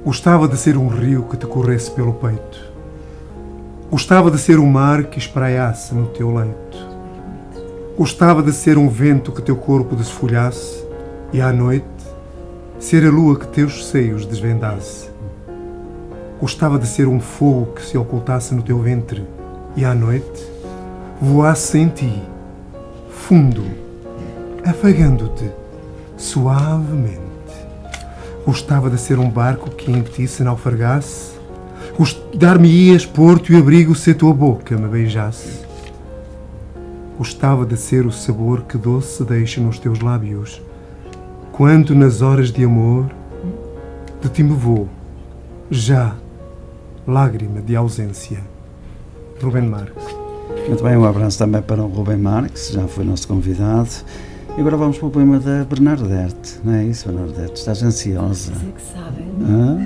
Speaker 5: Gostava de ser um rio que te corresse pelo peito. Gostava de ser um mar que espraiasse no teu leito. Gostava de ser um vento que teu corpo desfolhasse e à noite ser a lua que teus seios desvendasse. Gostava de ser um fogo que se ocultasse no teu ventre e à noite voasse em ti, fundo, afagando-te suavemente. Gostava de ser um barco que em ti se naufragasse. Dar-me-ias porto e abrigo se a tua boca me beijasse. Gostava de ser o sabor que doce deixa nos teus lábios, quando nas horas de amor de ti me vou, já lágrima de ausência. Rubem Marques.
Speaker 2: Muito bem, um abraço também para o Rubem Marques, já foi nosso convidado. E agora vamos para o poema da Bernadette, não é isso, Bernadette? Estás ansiosa?
Speaker 6: Vocês é que sabem.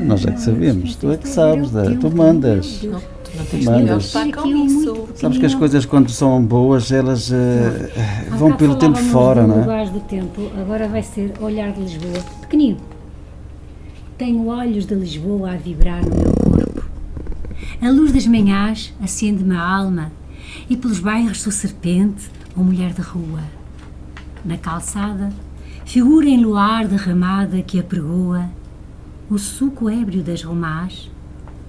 Speaker 2: Nós é que sabemos, tu é que sabes, tu mandas.
Speaker 4: Tu não tens de
Speaker 2: Mandas.
Speaker 4: preocupar com isso.
Speaker 2: Sabes que as coisas quando são boas, elas vão pelo tempo fora, não é?
Speaker 6: Lugares do tempo, agora vai ser Olhar de Lisboa. Pequenino. Tenho olhos de Lisboa a vibrar no meu corpo. A luz das manhãs acende-me a alma e pelos bairros sou serpente ou mulher de rua. Na calçada, figura em luar derramada que apregoa o suco ébrio das romás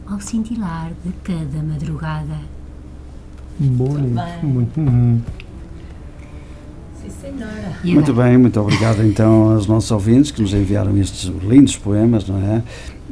Speaker 6: ao cintilar de cada madrugada.
Speaker 5: Bonito. Muito.
Speaker 4: Sim, senhora.
Speaker 6: E
Speaker 2: Muito
Speaker 6: agora?
Speaker 2: bem, muito obrigado então aos nossos ouvintes que nos enviaram estes lindos poemas, não é?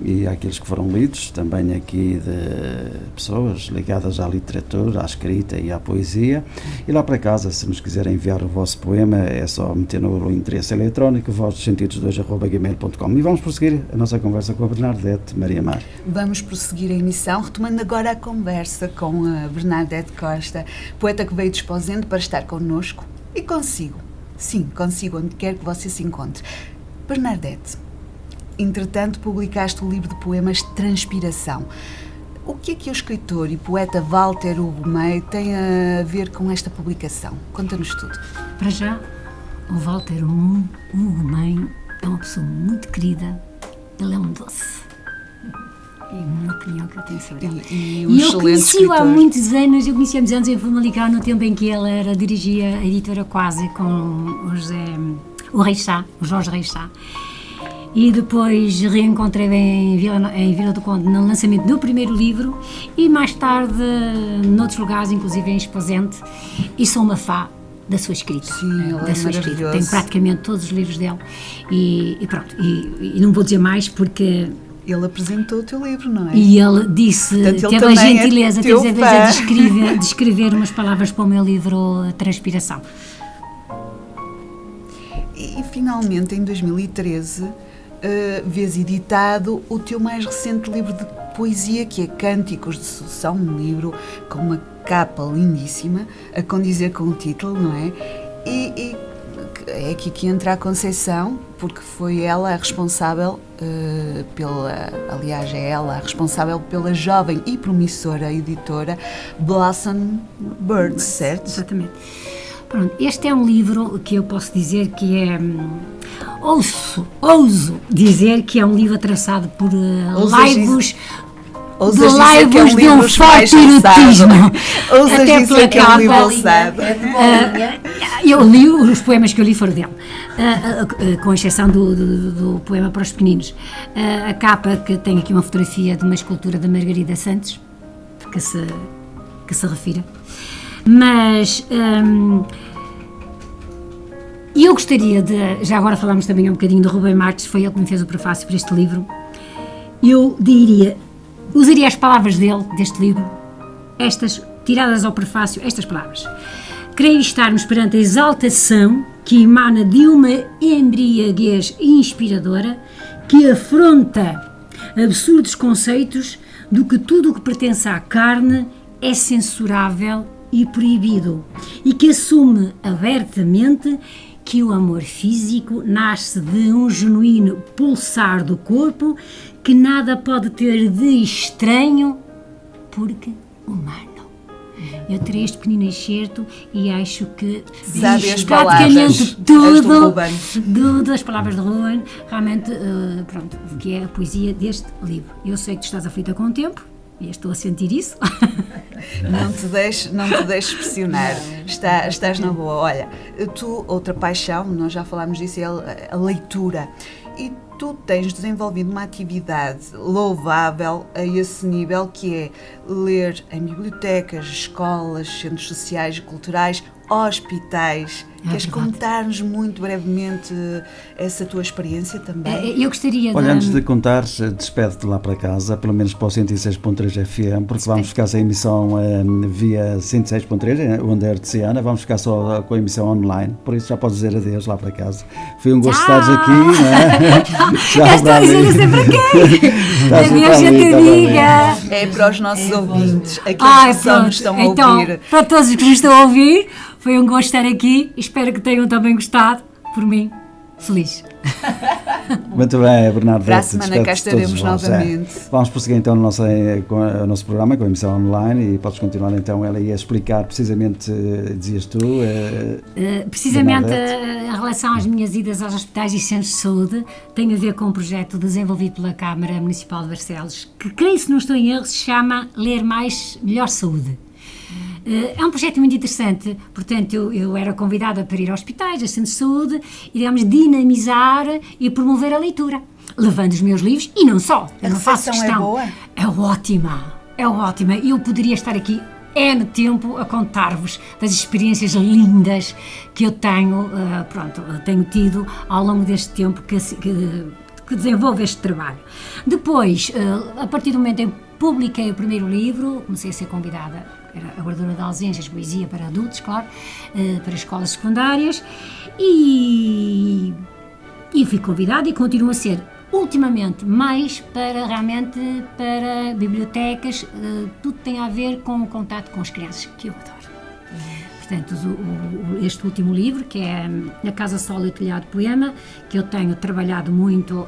Speaker 2: E àqueles que foram lidos, também aqui de pessoas ligadas à literatura, à escrita e à poesia. E lá para casa, se nos quiserem enviar o vosso poema, é só meter no endereço eletrónico vozdosentidos2@gmail.com. E vamos prosseguir a nossa conversa com a Bernadette Maria Mar.
Speaker 3: Vamos prosseguir a emissão, retomando agora a conversa com a Bernadette Costa, poeta que veio de Esposende para estar connosco e consigo. Sim, consigo, onde quer que você se encontre. Bernadette, entretanto, publicaste o livro de poemas Transpiração. O que é que o escritor e poeta Walter Hugo Meio tem a ver com esta publicação? Conta-nos tudo.
Speaker 6: Para já, o Walter Hugo Meio é uma pessoa muito querida. Ele é um doce. É a minha opinião que eu tenho sobre ele.
Speaker 3: E um
Speaker 6: E eu
Speaker 3: excelente
Speaker 6: conheci-o há
Speaker 3: escritor.
Speaker 6: muitos anos, eu conheci há muitos anos em Famalicão, no tempo em que ele dirigia a editora Quase com o Jorge Reixá. E depois reencontrei-o em Vila do Conde no lançamento do primeiro livro e mais tarde noutros lugares, inclusive em Esposende, e sou uma fã da sua escrita.
Speaker 3: Sim, ele
Speaker 6: da
Speaker 3: é
Speaker 6: sua escrita.
Speaker 3: maravilhoso.
Speaker 6: Tenho praticamente todos os livros dele e pronto, e não vou dizer mais porque...
Speaker 3: Ele apresentou o teu livro, não é?
Speaker 6: E ele disse,
Speaker 3: Portanto, ele
Speaker 6: teve a
Speaker 3: também é
Speaker 6: gentileza,
Speaker 3: teu
Speaker 6: teve a vez
Speaker 3: fã.
Speaker 6: de escrever umas palavras para o meu livro Transpiração.
Speaker 3: E finalmente, em 2013, vês editado o teu mais recente livro de poesia, que é Cânticos de Sucessão, um livro com uma capa lindíssima, a condizer com o título, não é? E é aqui que entra a Conceição, porque foi ela a responsável aliás, é ela a responsável pela jovem e promissora editora Blossom Birds, certo?
Speaker 6: Exatamente. Pronto, este é um livro que eu posso dizer que é... ouso dizer que é um livro traçado por laivos...
Speaker 3: Ousas
Speaker 6: de
Speaker 3: dizer que é um
Speaker 6: laivos de
Speaker 3: livro
Speaker 6: um forte
Speaker 3: ousado.
Speaker 6: erotismo.
Speaker 3: Ousas
Speaker 6: Até
Speaker 3: dizer que é um
Speaker 6: pela
Speaker 3: livro
Speaker 6: capa.
Speaker 3: ousado.
Speaker 6: Eu li os poemas que eu li foram dele, com exceção do poema para os pequeninos. A capa, que tem aqui uma fotografia de uma escultura da Margarida Santos, que se refira. Mas eu gostaria de, já agora falámos também um bocadinho do Rubem Marques, foi ele que me fez o prefácio para este livro. Eu usaria as palavras dele, deste livro, estas, tiradas ao prefácio, estas palavras. Creio estarmos perante a exaltação que emana de uma embriaguez inspiradora que afronta absurdos conceitos do que tudo o que pertence à carne é censurável e proibido e que assume abertamente que o amor físico nasce de um genuíno pulsar do corpo que nada pode ter de estranho porque humano. Eu terei este pequenino excerto e acho que
Speaker 3: Sabe
Speaker 6: diz
Speaker 3: as
Speaker 6: praticamente
Speaker 3: palavras,
Speaker 6: tudo
Speaker 3: as do Ruben.
Speaker 6: das palavras de Ruben, realmente, pronto, que é a poesia deste livro. Eu sei que tu estás aflita com o tempo, e eu estou a sentir isso.
Speaker 3: Não te deixes pressionar, estás na boa. Olha, tu, outra paixão, nós já falámos disso, é a leitura. E tu tens desenvolvido uma atividade louvável a esse nível, que é ler em bibliotecas, escolas, centros sociais e culturais, hospitais Queres
Speaker 6: verdade.
Speaker 3: contar-nos muito brevemente essa tua experiência também?
Speaker 6: Eu gostaria
Speaker 2: Olha, antes de contares, despede-te lá para casa, pelo menos para o 106.3 FM, porque vamos ficar sem emissão via 106.3, onde é artesiana, vamos ficar só com a emissão online, por isso já podes dizer adeus lá para casa. Foi um gosto estares aqui, não é?
Speaker 6: Já estou a dizer isso para quem? A minha gente amiga.
Speaker 3: É para os nossos ouvintes, aqueles que só nos estão a ouvir.
Speaker 6: Para todos os que nos estão a ouvir, foi um gosto estar aqui. Espero que tenham também gostado. Por mim, feliz.
Speaker 2: Muito bem, Bernardo.
Speaker 3: Para a semana cá estaremos novamente.
Speaker 2: Vamos prosseguir então com o nosso programa, com a emissão online, e podes continuar então ela ia explicar precisamente, dizias tu...
Speaker 6: Precisamente
Speaker 2: Bernadette.
Speaker 6: em relação às minhas idas aos hospitais e centros de saúde, tem a ver com um projeto desenvolvido pela Câmara Municipal de Barcelos, que creio, se não estou em erro, se chama Ler Mais, Melhor Saúde. É um projeto muito interessante, portanto eu era convidada para ir a hospitais, a centros de saúde e, digamos, dinamizar e promover a leitura, levando os meus livros e não só. Eu não faço questão.
Speaker 3: É boa?
Speaker 6: É ótima. E eu poderia estar aqui N tempo a contar-vos das experiências lindas que eu tenho, tenho tido ao longo deste tempo que desenvolvo este trabalho. Depois, a partir do momento em que publiquei o primeiro livro, comecei a ser convidada, era a guardadora de ausências, poesia para adultos, claro, para escolas secundárias, e fui convidada e continuo a ser, ultimamente, mais para bibliotecas, tudo tem a ver com o contato com as crianças, que eu adoro. Portanto, este último livro, que é A Casa Sol e o Telhado Poema, que eu tenho trabalhado muito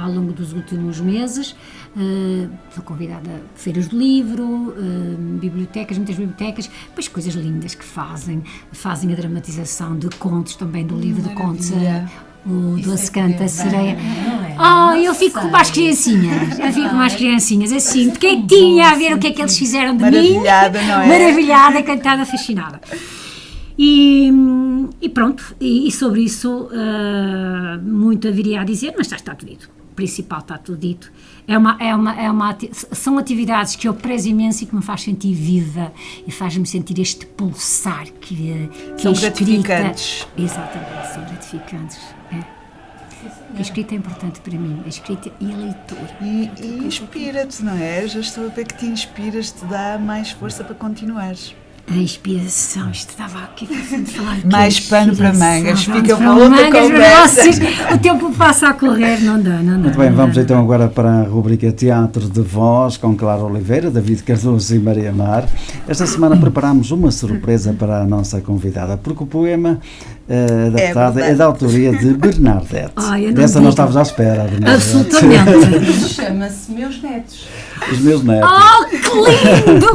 Speaker 6: ao longo dos últimos meses. Sou convidada a feiras do livro, bibliotecas, muitas bibliotecas, depois coisas lindas que fazem a dramatização de contos também, do livro de contos, o Doce Canta, a Sereia. Eu fico com as criancinhas, assim, quietinha a ver o que é que eles fizeram de mim.
Speaker 3: Maravilhada, não é?
Speaker 6: Maravilhada, encantada, fascinada. E pronto, e sobre isso muito haveria a dizer, mas já está tudo dito. O principal está tudo dito. São atividades que eu prezo imenso e que me faz sentir viva e faz-me sentir este pulsar que
Speaker 3: são
Speaker 6: a escrita,
Speaker 3: gratificantes.
Speaker 6: Exatamente, são gratificantes. A escrita é importante para mim, a escrita e a leitura.
Speaker 3: E inspira-te, não é? Já estou a ver que te inspiras, te dá mais força para continuares.
Speaker 6: A inspiração, isto estava aqui de falar.
Speaker 3: Mais pano para mangas, fica para outra conversa.
Speaker 6: O tempo passa a correr, não dá.
Speaker 2: Muito bem, vamos então agora para a rubrica Teatro de Voz, com Clara Oliveira, David Cardoso e Maria Mar. Esta semana preparámos uma surpresa para a nossa convidada, porque o poema adaptado é da autoria de Bernadette. Dessa não estavas à espera, Bernadette.
Speaker 6: Absolutamente.
Speaker 4: Chama-se Meus Netos.
Speaker 2: Os meus netos.
Speaker 6: Que lindo!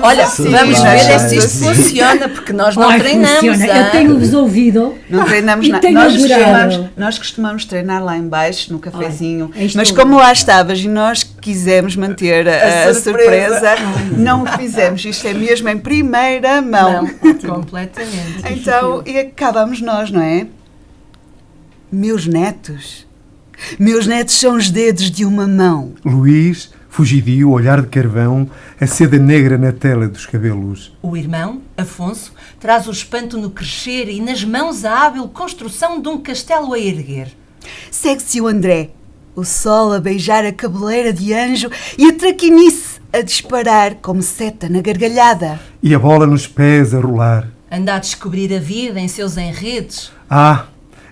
Speaker 4: Olha, vamos ver se isto funciona, porque nós não treinamos.
Speaker 6: Funciona. Eu tenho-vos ouvido.
Speaker 3: Não treinamos nada. Nós costumamos treinar lá em baixo, no cafezinho. Mas como lá estavas e nós quisemos manter a surpresa, não o fizemos. Isto é mesmo em primeira mão.
Speaker 4: Completamente.
Speaker 3: Então, e acabamos nós, não é? Meus netos. Meus netos são os dedos de uma mão.
Speaker 5: Luís, fugidio, olhar de carvão, a seda negra na tela dos cabelos.
Speaker 4: O irmão, Afonso, traz o espanto no crescer e nas mãos a hábil construção de um castelo a erguer.
Speaker 3: Segue-se o André, o sol a beijar a cabeleira de anjo e a traquinice a disparar como seta na gargalhada.
Speaker 5: E a bola nos pés a rolar.
Speaker 4: Anda a descobrir a vida em seus enredos.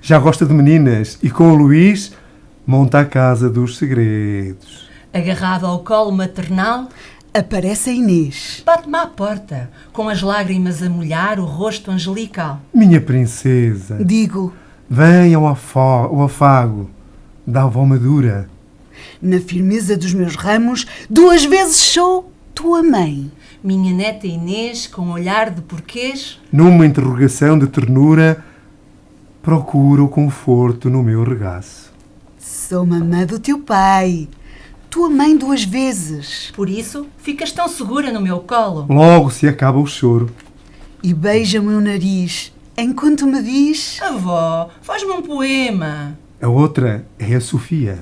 Speaker 5: Já gosta de meninas e com o Luís monta a casa dos segredos.
Speaker 4: Agarrado ao colo maternal,
Speaker 3: aparece a Inês.
Speaker 4: Bate-me à porta, com as lágrimas a molhar o rosto angelical.
Speaker 5: Minha princesa.
Speaker 3: Digo.
Speaker 5: Vem ao afago da avó madura.
Speaker 3: Na firmeza dos meus ramos, 2 vezes sou tua mãe.
Speaker 4: Minha neta Inês, com olhar de porquês.
Speaker 5: Numa interrogação de ternura, procuro o conforto no meu regaço.
Speaker 3: Sou mamã do teu pai, tua mãe 2 vezes.
Speaker 4: Por isso, ficas tão segura no meu colo.
Speaker 5: Logo se acaba o choro.
Speaker 3: E beija-me o nariz, enquanto me diz...
Speaker 4: Avó, faz-me um poema.
Speaker 5: A outra é a Sofia.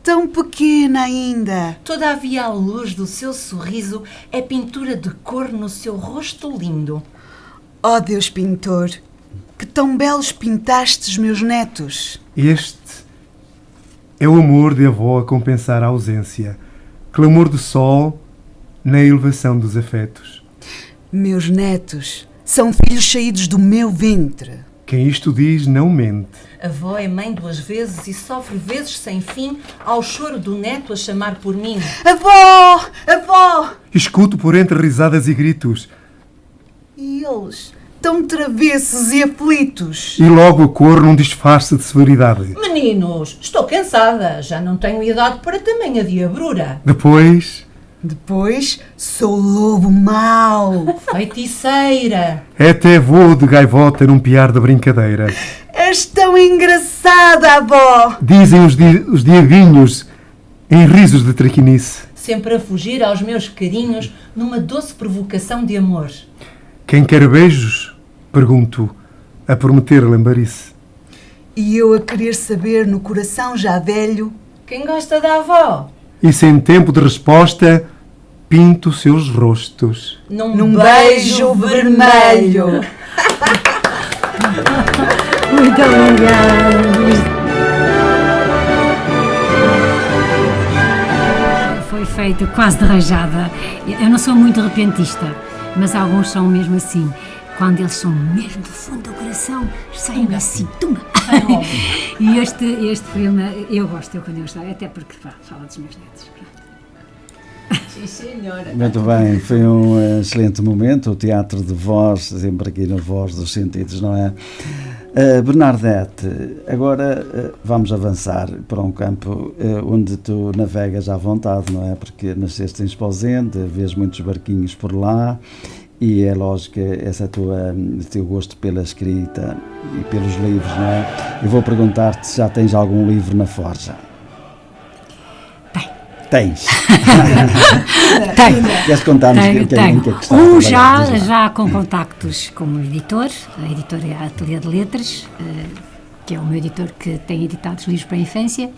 Speaker 3: Tão pequena ainda.
Speaker 4: Todavia a luz do seu sorriso é pintura de cor no seu rosto lindo.
Speaker 3: Ó Deus pintor, que tão belos pintastes meus netos.
Speaker 5: Este é o amor de avó a compensar a ausência, clamor do sol na elevação dos afetos.
Speaker 3: Meus netos são filhos saídos do meu ventre.
Speaker 5: Quem isto diz não mente.
Speaker 4: A avó é mãe 2 vezes e sofre vezes sem fim ao choro do neto a chamar por mim.
Speaker 3: Avó! Avó!
Speaker 5: Escuto por entre risadas e gritos,
Speaker 3: E eles, tão travessos e aflitos.
Speaker 5: e logo corro num disfarce de severidade.
Speaker 4: Meninos, estou cansada, já não tenho idade para tamanha diabrura.
Speaker 3: Depois, sou lobo mau.
Speaker 4: Feiticeira.
Speaker 5: Até voo de gaivota num piar da brincadeira.
Speaker 3: És tão engraçada, avó.
Speaker 5: Dizem os diabinhos em risos de traquinice.
Speaker 4: Sempre a fugir aos meus carinhos numa doce provocação de amor.
Speaker 5: Quem quer beijos? Pergunto, a prometer lembarice.
Speaker 3: E eu a querer saber no coração já velho.
Speaker 4: Quem gosta da avó?
Speaker 5: E sem tempo de resposta, pinto seus rostos.
Speaker 3: Num beijo vermelho.
Speaker 6: Muito obrigada. Foi feito quase de rajada. Eu não sou muito repentista, mas alguns são mesmo assim. Quando eles são mesmo do fundo do coração, saem assim, tumba. E este filme, eu gosto, quando eu gostava, até porque fala dos meus netos.
Speaker 4: Sim, senhora.
Speaker 2: Muito bem, foi um excelente momento, o teatro de voz, sempre aqui na Voz dos Sentidos, não é? Bernadette, agora vamos avançar para um campo onde tu navegas à vontade, não é? Porque nasceste em Esposende, vês muitos barquinhos por lá e é lógico que esse é o teu gosto pela escrita e pelos livros, não é? Eu vou perguntar-te se já tens algum livro na forja. Tens. Queres contar-nos em que é que está?
Speaker 6: Já com contactos com o editor, a editora Ateliê de Letras, que é o meu editor que tem editado os livros para a infância,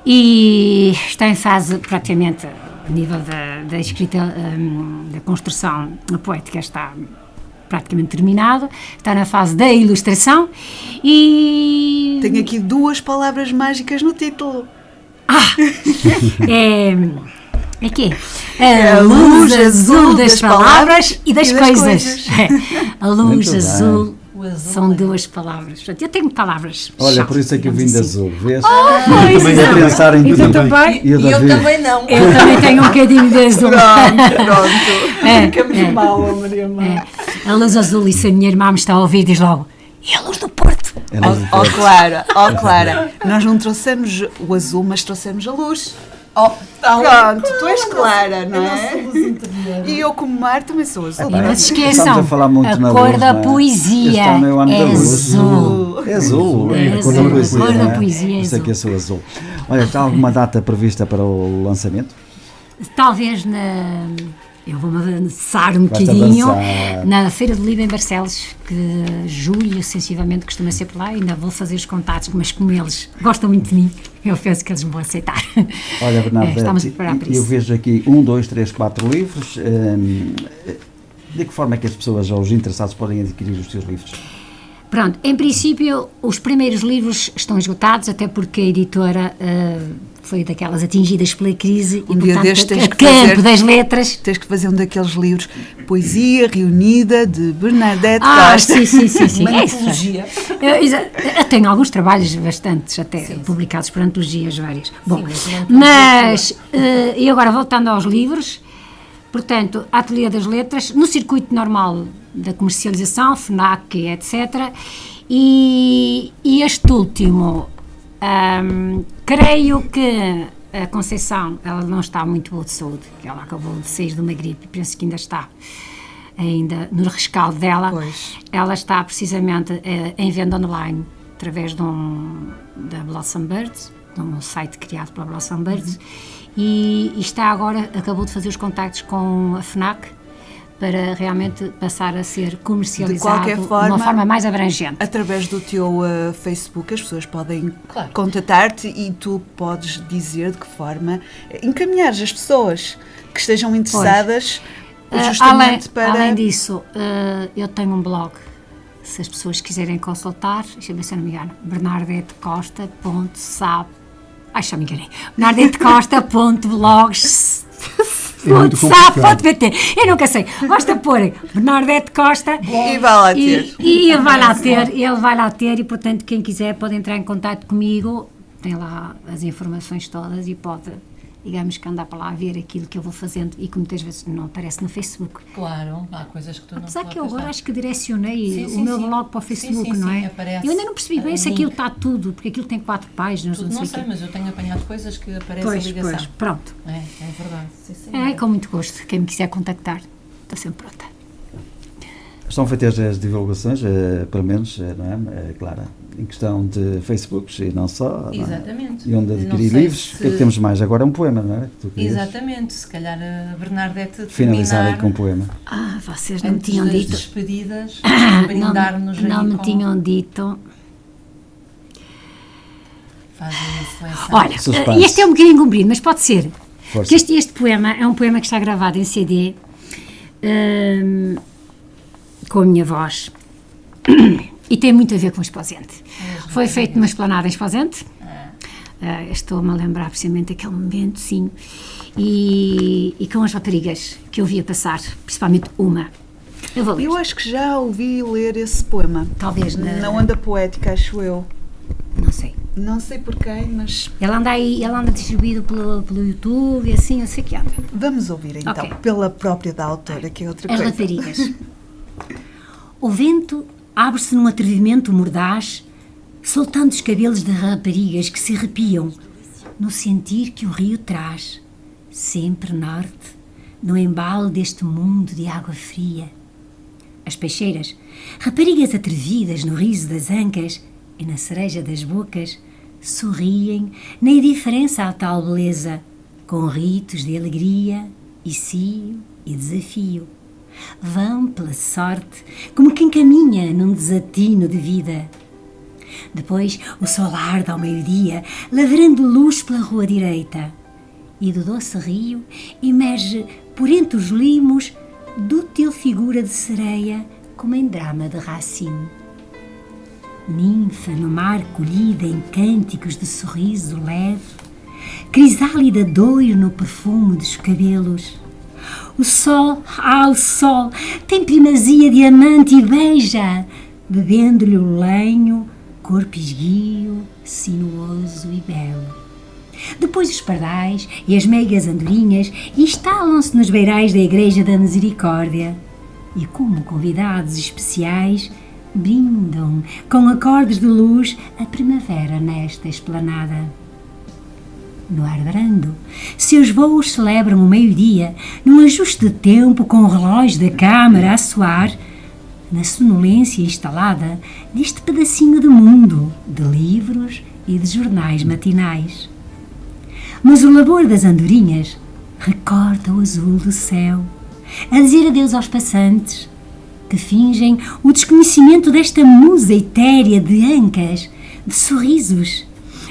Speaker 6: e está em fase praticamente, a nível da escrita, da construção poética está praticamente terminado, está na fase da ilustração e...
Speaker 3: Tenho aqui 2 palavras mágicas no título.
Speaker 6: É que a luz azul das palavras e das coisas. A luz azul são 2 palavras. Portanto, eu tenho palavras.
Speaker 2: Olha, por isso é que eu vim de azul, vês?
Speaker 6: Eu
Speaker 2: também a pensar em tudo.
Speaker 6: E
Speaker 4: eu também não.
Speaker 6: Eu também tenho um bocadinho de azul.
Speaker 3: Pronto. Ficamos mal, a Maria Má.
Speaker 6: A luz azul, e se a minha irmã me está a ouvir, diz logo, e a luz do Porto?
Speaker 3: Clara, nós não trouxemos o azul, mas trouxemos a luz. Pronto, tu és clara, não é? E eu, como mar, também sou azul.
Speaker 6: E não se esqueçam, a cor da poesia é azul.
Speaker 2: É azul,
Speaker 6: é
Speaker 2: a cor da poesia.
Speaker 6: A cor da poesia é
Speaker 2: Isso
Speaker 6: azul.
Speaker 2: aqui eu sou azul. Olha, está alguma data prevista para o lançamento?
Speaker 6: Talvez eu vou-me avançar um bocadinho na Feira do Livro em Barcelos, que julho, sensivelmente, costuma ser por lá, ainda vou fazer os contatos, mas como eles gostam muito de mim, eu penso que eles me vão aceitar.
Speaker 2: Olha, Bernadette,
Speaker 6: estamos a preparar para isso.
Speaker 2: Eu vejo aqui 1, 2, 3, 4 livros. De que forma é que as pessoas ou os interessados podem adquirir os teus livros?
Speaker 6: Pronto, em princípio, os primeiros livros estão esgotados, até porque a editora foi daquelas atingidas pela crise
Speaker 3: Um dia destes tens que
Speaker 6: campo
Speaker 3: fazer,
Speaker 6: das letras.
Speaker 3: Tens que fazer um daqueles livros, Poesia Reunida, de Bernadette Costa.
Speaker 6: Sim.
Speaker 4: Uma antologia.
Speaker 6: Eu tenho alguns trabalhos bastantes, até publicados por antologias várias. Bom, mas, e agora voltando aos livros, portanto, a Ateliê das Letras, no circuito normal da comercialização, FNAC, etc. E este último, creio que a Conceição, ela não está muito boa de saúde, ela acabou de sair de uma gripe, penso que ainda está no rescaldo dela.
Speaker 3: Pois.
Speaker 6: Ela está precisamente em venda online, através da Blossom Birds, de um site criado pela Blossom Birds, e está agora, acabou de fazer os contactos com a FNAC, para realmente passar a ser comercializado de uma forma mais abrangente.
Speaker 3: Através do teu Facebook, as pessoas podem contatar-te e tu podes dizer de que forma encaminhares as pessoas que estejam interessadas justamente para...
Speaker 6: Além disso, eu tenho um blog, se as pessoas quiserem consultar, deixa eu ver se eu não me engano, bernardettecosta.blogs eu nunca sei, basta pôr Bernardete Costa
Speaker 3: e vai lá ter.
Speaker 6: Ele vai lá ter e, portanto, quem quiser pode entrar em contato comigo, tem lá as informações todas e pode, digamos, que andar para lá a ver aquilo que eu vou fazendo e que muitas vezes não aparece no Facebook.
Speaker 4: Claro, há coisas que tu não
Speaker 6: Apesar que eu
Speaker 4: colocas
Speaker 6: agora
Speaker 4: lá.
Speaker 6: acho que direcionei
Speaker 4: Sim,
Speaker 6: o meu
Speaker 4: sim.
Speaker 6: blog para o Facebook,
Speaker 4: Sim,
Speaker 6: não é?
Speaker 4: aparece.
Speaker 6: Eu ainda não percebi bem se
Speaker 4: Link.
Speaker 6: aquilo está tudo, porque aquilo tem 4 páginas,
Speaker 4: Tudo,
Speaker 6: não
Speaker 4: não
Speaker 6: sei
Speaker 4: sei,
Speaker 6: o quê.
Speaker 4: mas eu tenho apanhado coisas que aparecem
Speaker 6: Pois,
Speaker 4: a ligação.
Speaker 6: pois, pronto.
Speaker 4: É verdade. Sim.
Speaker 6: É, com muito gosto. Quem me quiser contactar, estou sempre pronta.
Speaker 2: Estão feitas as divulgações, pelo menos, não é, Clara? Em questão de Facebooks e não só.
Speaker 4: Exatamente.
Speaker 2: Não é? E onde
Speaker 4: Não
Speaker 2: adquirir
Speaker 4: sei
Speaker 2: livros.
Speaker 4: se-
Speaker 2: O que é que temos mais? Agora é um poema, não é? Que tu querias
Speaker 4: Exatamente, se calhar a Bernardete
Speaker 2: finalizar aí
Speaker 4: terminar
Speaker 2: com um poema.
Speaker 6: Vocês não me
Speaker 4: antes
Speaker 6: tinham
Speaker 4: das
Speaker 6: dito.
Speaker 4: despedidas, brindar-nos aí
Speaker 6: Não me
Speaker 4: com...
Speaker 6: tinham dito.
Speaker 4: Fazem a seleção.
Speaker 6: Olha,
Speaker 2: Suspense.
Speaker 6: este é um bocadinho comprido, mas pode ser.
Speaker 2: Força.
Speaker 6: Que este poema é um poema que está gravado em CD, com a minha voz, e tem muito a ver com o Esposente. Foi feito numa esplanada em Esposente. Estou-me a lembrar precisamente daquele momento, sim, e com as raparigas que eu via passar, principalmente uma. Eu vou ler.
Speaker 3: Eu acho que já ouvi ler esse poema.
Speaker 6: Talvez
Speaker 3: na Onda Poética, acho eu.
Speaker 6: Não sei.
Speaker 3: Não sei por quem, mas...
Speaker 6: Ele anda distribuído pelo YouTube e assim, eu sei que anda.
Speaker 3: Vamos ouvir então,
Speaker 6: Ok.
Speaker 3: pela própria da autora, que é outra
Speaker 6: As
Speaker 3: coisa.
Speaker 6: raparigas. O vento abre-se num atrevimento mordaz, soltando os cabelos de raparigas que se arrepiam no sentir que o rio traz, sempre norte, no embalo deste mundo de água fria. As peixeiras, raparigas atrevidas no riso das ancas e na cereja das bocas, sorriem na indiferença à tal beleza, com ritos de alegria e cio e desafio. Vão pela sorte como quem caminha num desatino de vida. Depois o sol arde ao meio-dia, lavrando luz pela rua direita, e do doce rio emerge por entre os limos dútil figura de sereia como em drama de Racine. Ninfa no mar colhida em cânticos de sorriso leve, crisálida doiro no perfume dos cabelos. O sol, o sol, tem primazia diamante e beija, bebendo-lhe o lenho, corpo esguio, sinuoso e belo. Depois os pardais e as meigas andorinhas instalam-se nos beirais da Igreja da Misericórdia e, como convidados especiais, brindam com acordes de luz a primavera nesta esplanada. No ar brando, seus voos celebram o meio-dia, num ajuste de tempo com o relógio da câmara a soar, na sonolência instalada deste pedacinho de mundo, de livros e de jornais matinais. Mas o labor das andorinhas recorta o azul do céu, a dizer adeus aos passantes, que fingem o desconhecimento desta musa etérea de ancas, de sorrisos,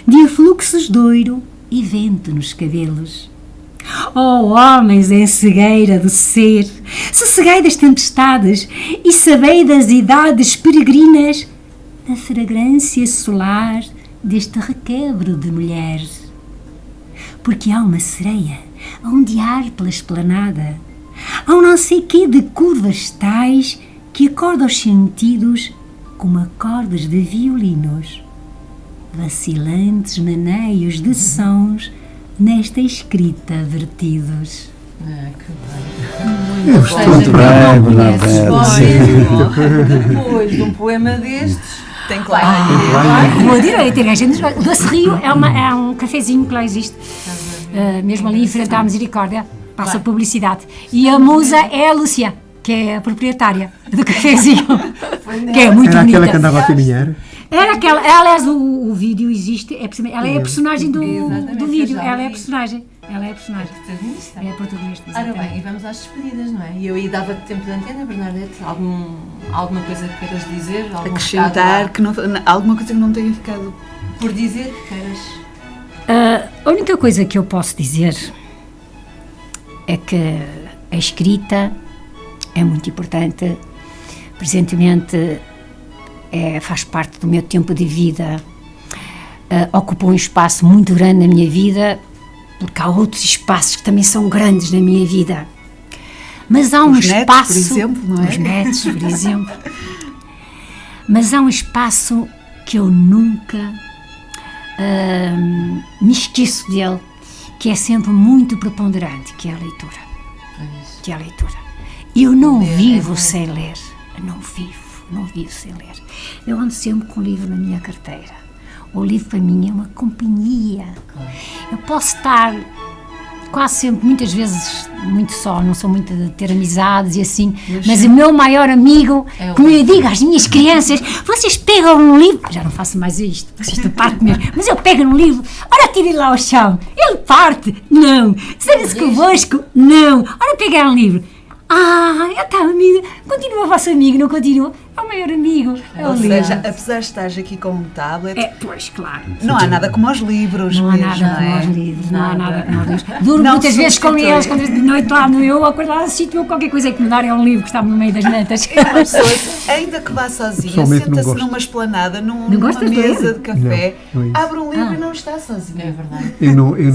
Speaker 6: de afluxos de ouro e vento nos cabelos. Oh, homens em cegueira do ser, sossegai das tempestades e sabei das idades peregrinas da fragrância solar deste requebro de mulheres. Porque há uma sereia a ondear pela esplanada, há um não sei quê de curvas tais que acorda os sentidos como acordes de violinos, vacilantes maneios de sons nesta escrita vertidos.
Speaker 4: Que bem.
Speaker 2: Muito bem, Bernardete.
Speaker 4: Depois de um poema destes,
Speaker 3: Tem claro.
Speaker 6: Rua Direita, o Doce Rio é um cafezinho que lá existe, mesmo ali em frente à Misericórdia, passa publicidade. E a musa é a Lúcia, que é a proprietária do cafezinho, que é muito
Speaker 5: Era
Speaker 6: bonita.
Speaker 5: aquela que andava a caminhar?
Speaker 6: Era aquela, aliás, o vídeo existe, ela é a personagem do vídeo, ela é a personagem.
Speaker 4: protagonista.
Speaker 6: É a protagonista.
Speaker 4: Ora
Speaker 6: exatamente.
Speaker 4: bem, e vamos às despedidas, não é? E eu aí dava-te tempo de antena, Bernardete, alguma coisa que queiras dizer? Algum
Speaker 3: Acrescentar
Speaker 4: recado
Speaker 3: que não, alguma coisa que não tenha ficado.
Speaker 4: por dizer que queiras?
Speaker 6: A única coisa que eu posso dizer é que a escrita é muito importante. Presentemente faz parte do meu tempo de vida, ocupa um espaço muito grande na minha vida, porque há outros espaços que também são grandes na minha vida. Mas há um espaço...
Speaker 3: Netos, por exemplo, não é?
Speaker 6: Os netos, por exemplo. Mas há um espaço que eu nunca me esqueço dele, que é sempre muito preponderante, que é a leitura. Que é a leitura. Eu não vivo sem ler. Não vivo sem ler. Eu ando sempre com o livro na minha carteira. O livro para mim é uma companhia. Eu posso estar quase sempre, muitas vezes, muito só, não sou muito de ter amizades e assim, mas o meu maior amigo, como eu digo às minhas crianças, vocês pegam um livro, já não faço mais isto, porque isto parte mesmo, mas eu pego no livro, ora tirem lá ao chão, ele parte, não, senta-se convosco, não, ora pegar um livro. Então, amigo, continua vosso amigo, não continua? É o maior amigo.
Speaker 3: Ou seja, apesar de estares aqui com um tablet,
Speaker 6: pois, claro.
Speaker 3: Não há nada como os livros.
Speaker 6: Não há nada como os livros, não há nada como os livros. Duro muitas vezes com eles, quando de noite lá no eu, acordar, sítio, qualquer coisa que me darem um livro que está no meio das mantas.
Speaker 3: Uma pessoa, ainda que vá sozinha, senta-se numa esplanada, numa mesa de café, abre um livro e não está sozinha.
Speaker 4: É verdade.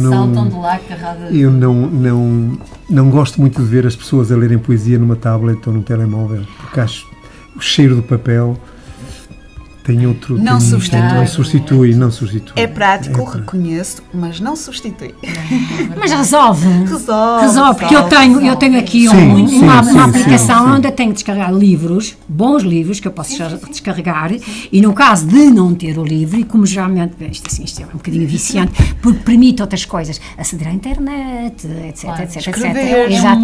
Speaker 5: Saltam de lá, carrada. Eu não gosto muito de ver as pessoas a lerem poesia numa tablet ou num telemóvel, porque acho o cheiro do papel tem outro...
Speaker 3: Não substitui.
Speaker 5: Não substitui.
Speaker 3: É prático, reconheço, mas não substitui.
Speaker 6: Mas resolve, porque eu tenho aqui uma aplicação onde eu tenho que descarregar livros, bons livros, que eu posso descarregar, e no caso de não ter o livro, e como geralmente, isto é um bocadinho viciante, porque permite outras coisas, aceder à internet, etc.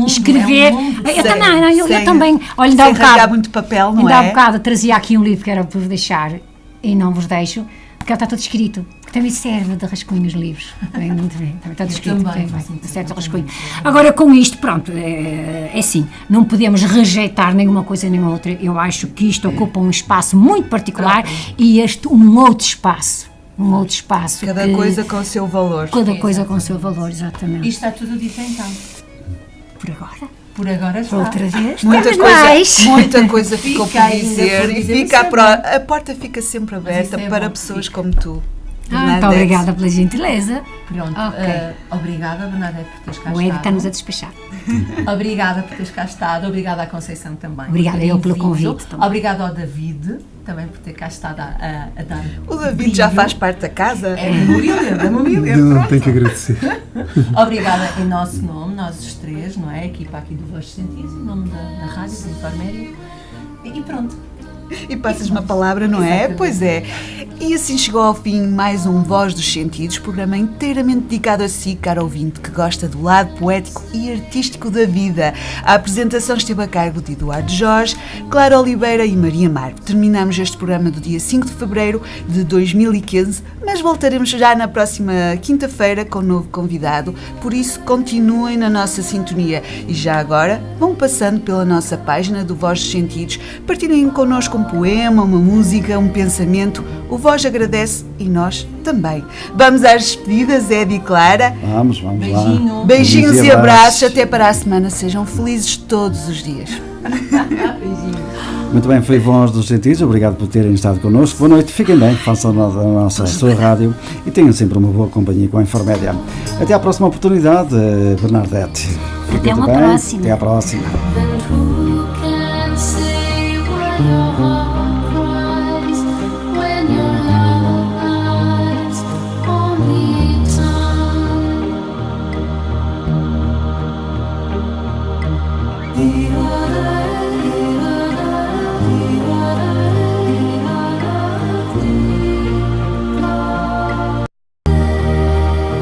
Speaker 6: Escrever. Eu também, olha, ainda há bocado trazia aqui um livro que era para vos deixar, e não vos deixo, porque ele está todo escrito, que também serve de rascunho os livros. Também está todo escrito, certo rascunho. Agora, com isto, pronto, é assim, não podemos rejeitar nenhuma coisa nem outra. Eu acho que isto ocupa um espaço muito particular e este um outro espaço.
Speaker 3: Cada coisa com o seu valor.
Speaker 6: Cada coisa com o seu valor, exatamente.
Speaker 4: E está tudo dito então?
Speaker 6: Por agora está. Outra vez.
Speaker 3: Muita coisa ficou por dizer e a porta fica sempre aberta para pessoas como tu.
Speaker 6: Muito obrigada pela gentileza.
Speaker 4: Pronto, obrigada, Bernadette, por teres cá estado.
Speaker 6: O Ed está-nos a despachar.
Speaker 4: Obrigada por teres cá estado, obrigada à Conceição também.
Speaker 6: Obrigada eu pelo convite.
Speaker 4: Obrigada ao David também por ter cá estado a dar.
Speaker 3: O David já faz parte da casa.
Speaker 4: É da mobília.
Speaker 5: Não tenho que agradecer.
Speaker 4: Obrigada em nosso nome, nós os três, não é? A equipa aqui do Vozes Sentidos, em nome da Rádio, da Informédia. E pronto.
Speaker 3: E passas uma palavra, não é?
Speaker 4: Exatamente.
Speaker 3: Pois é. E assim chegou ao fim mais um Voz dos Sentidos, programa inteiramente dedicado a si, caro ouvinte, que gosta do lado poético e artístico da vida. A apresentação esteve a cargo de Eduardo Jorge, Clara Oliveira e Maria Marco. Terminamos este programa do dia 5 de fevereiro de 2015, mas voltaremos já na próxima quinta-feira com um novo convidado, por isso continuem na nossa sintonia. E já agora, vão passando pela nossa página do Voz dos Sentidos, partilhem connosco um poema, uma música, um pensamento. O Voz agradece e nós também. Vamos às despedidas, Ed e Clara.
Speaker 2: Vamos lá.
Speaker 3: Beijinhos e abraços. Até para a semana. Sejam felizes todos os dias.
Speaker 2: Muito bem, foi Voz dos Sentidos. Obrigado por terem estado connosco. Boa noite, fiquem bem, façam a sua rádio e tenham sempre uma boa companhia com a Informédia. Até à próxima oportunidade, Bernadette.
Speaker 6: Até uma próxima.
Speaker 2: Até à próxima.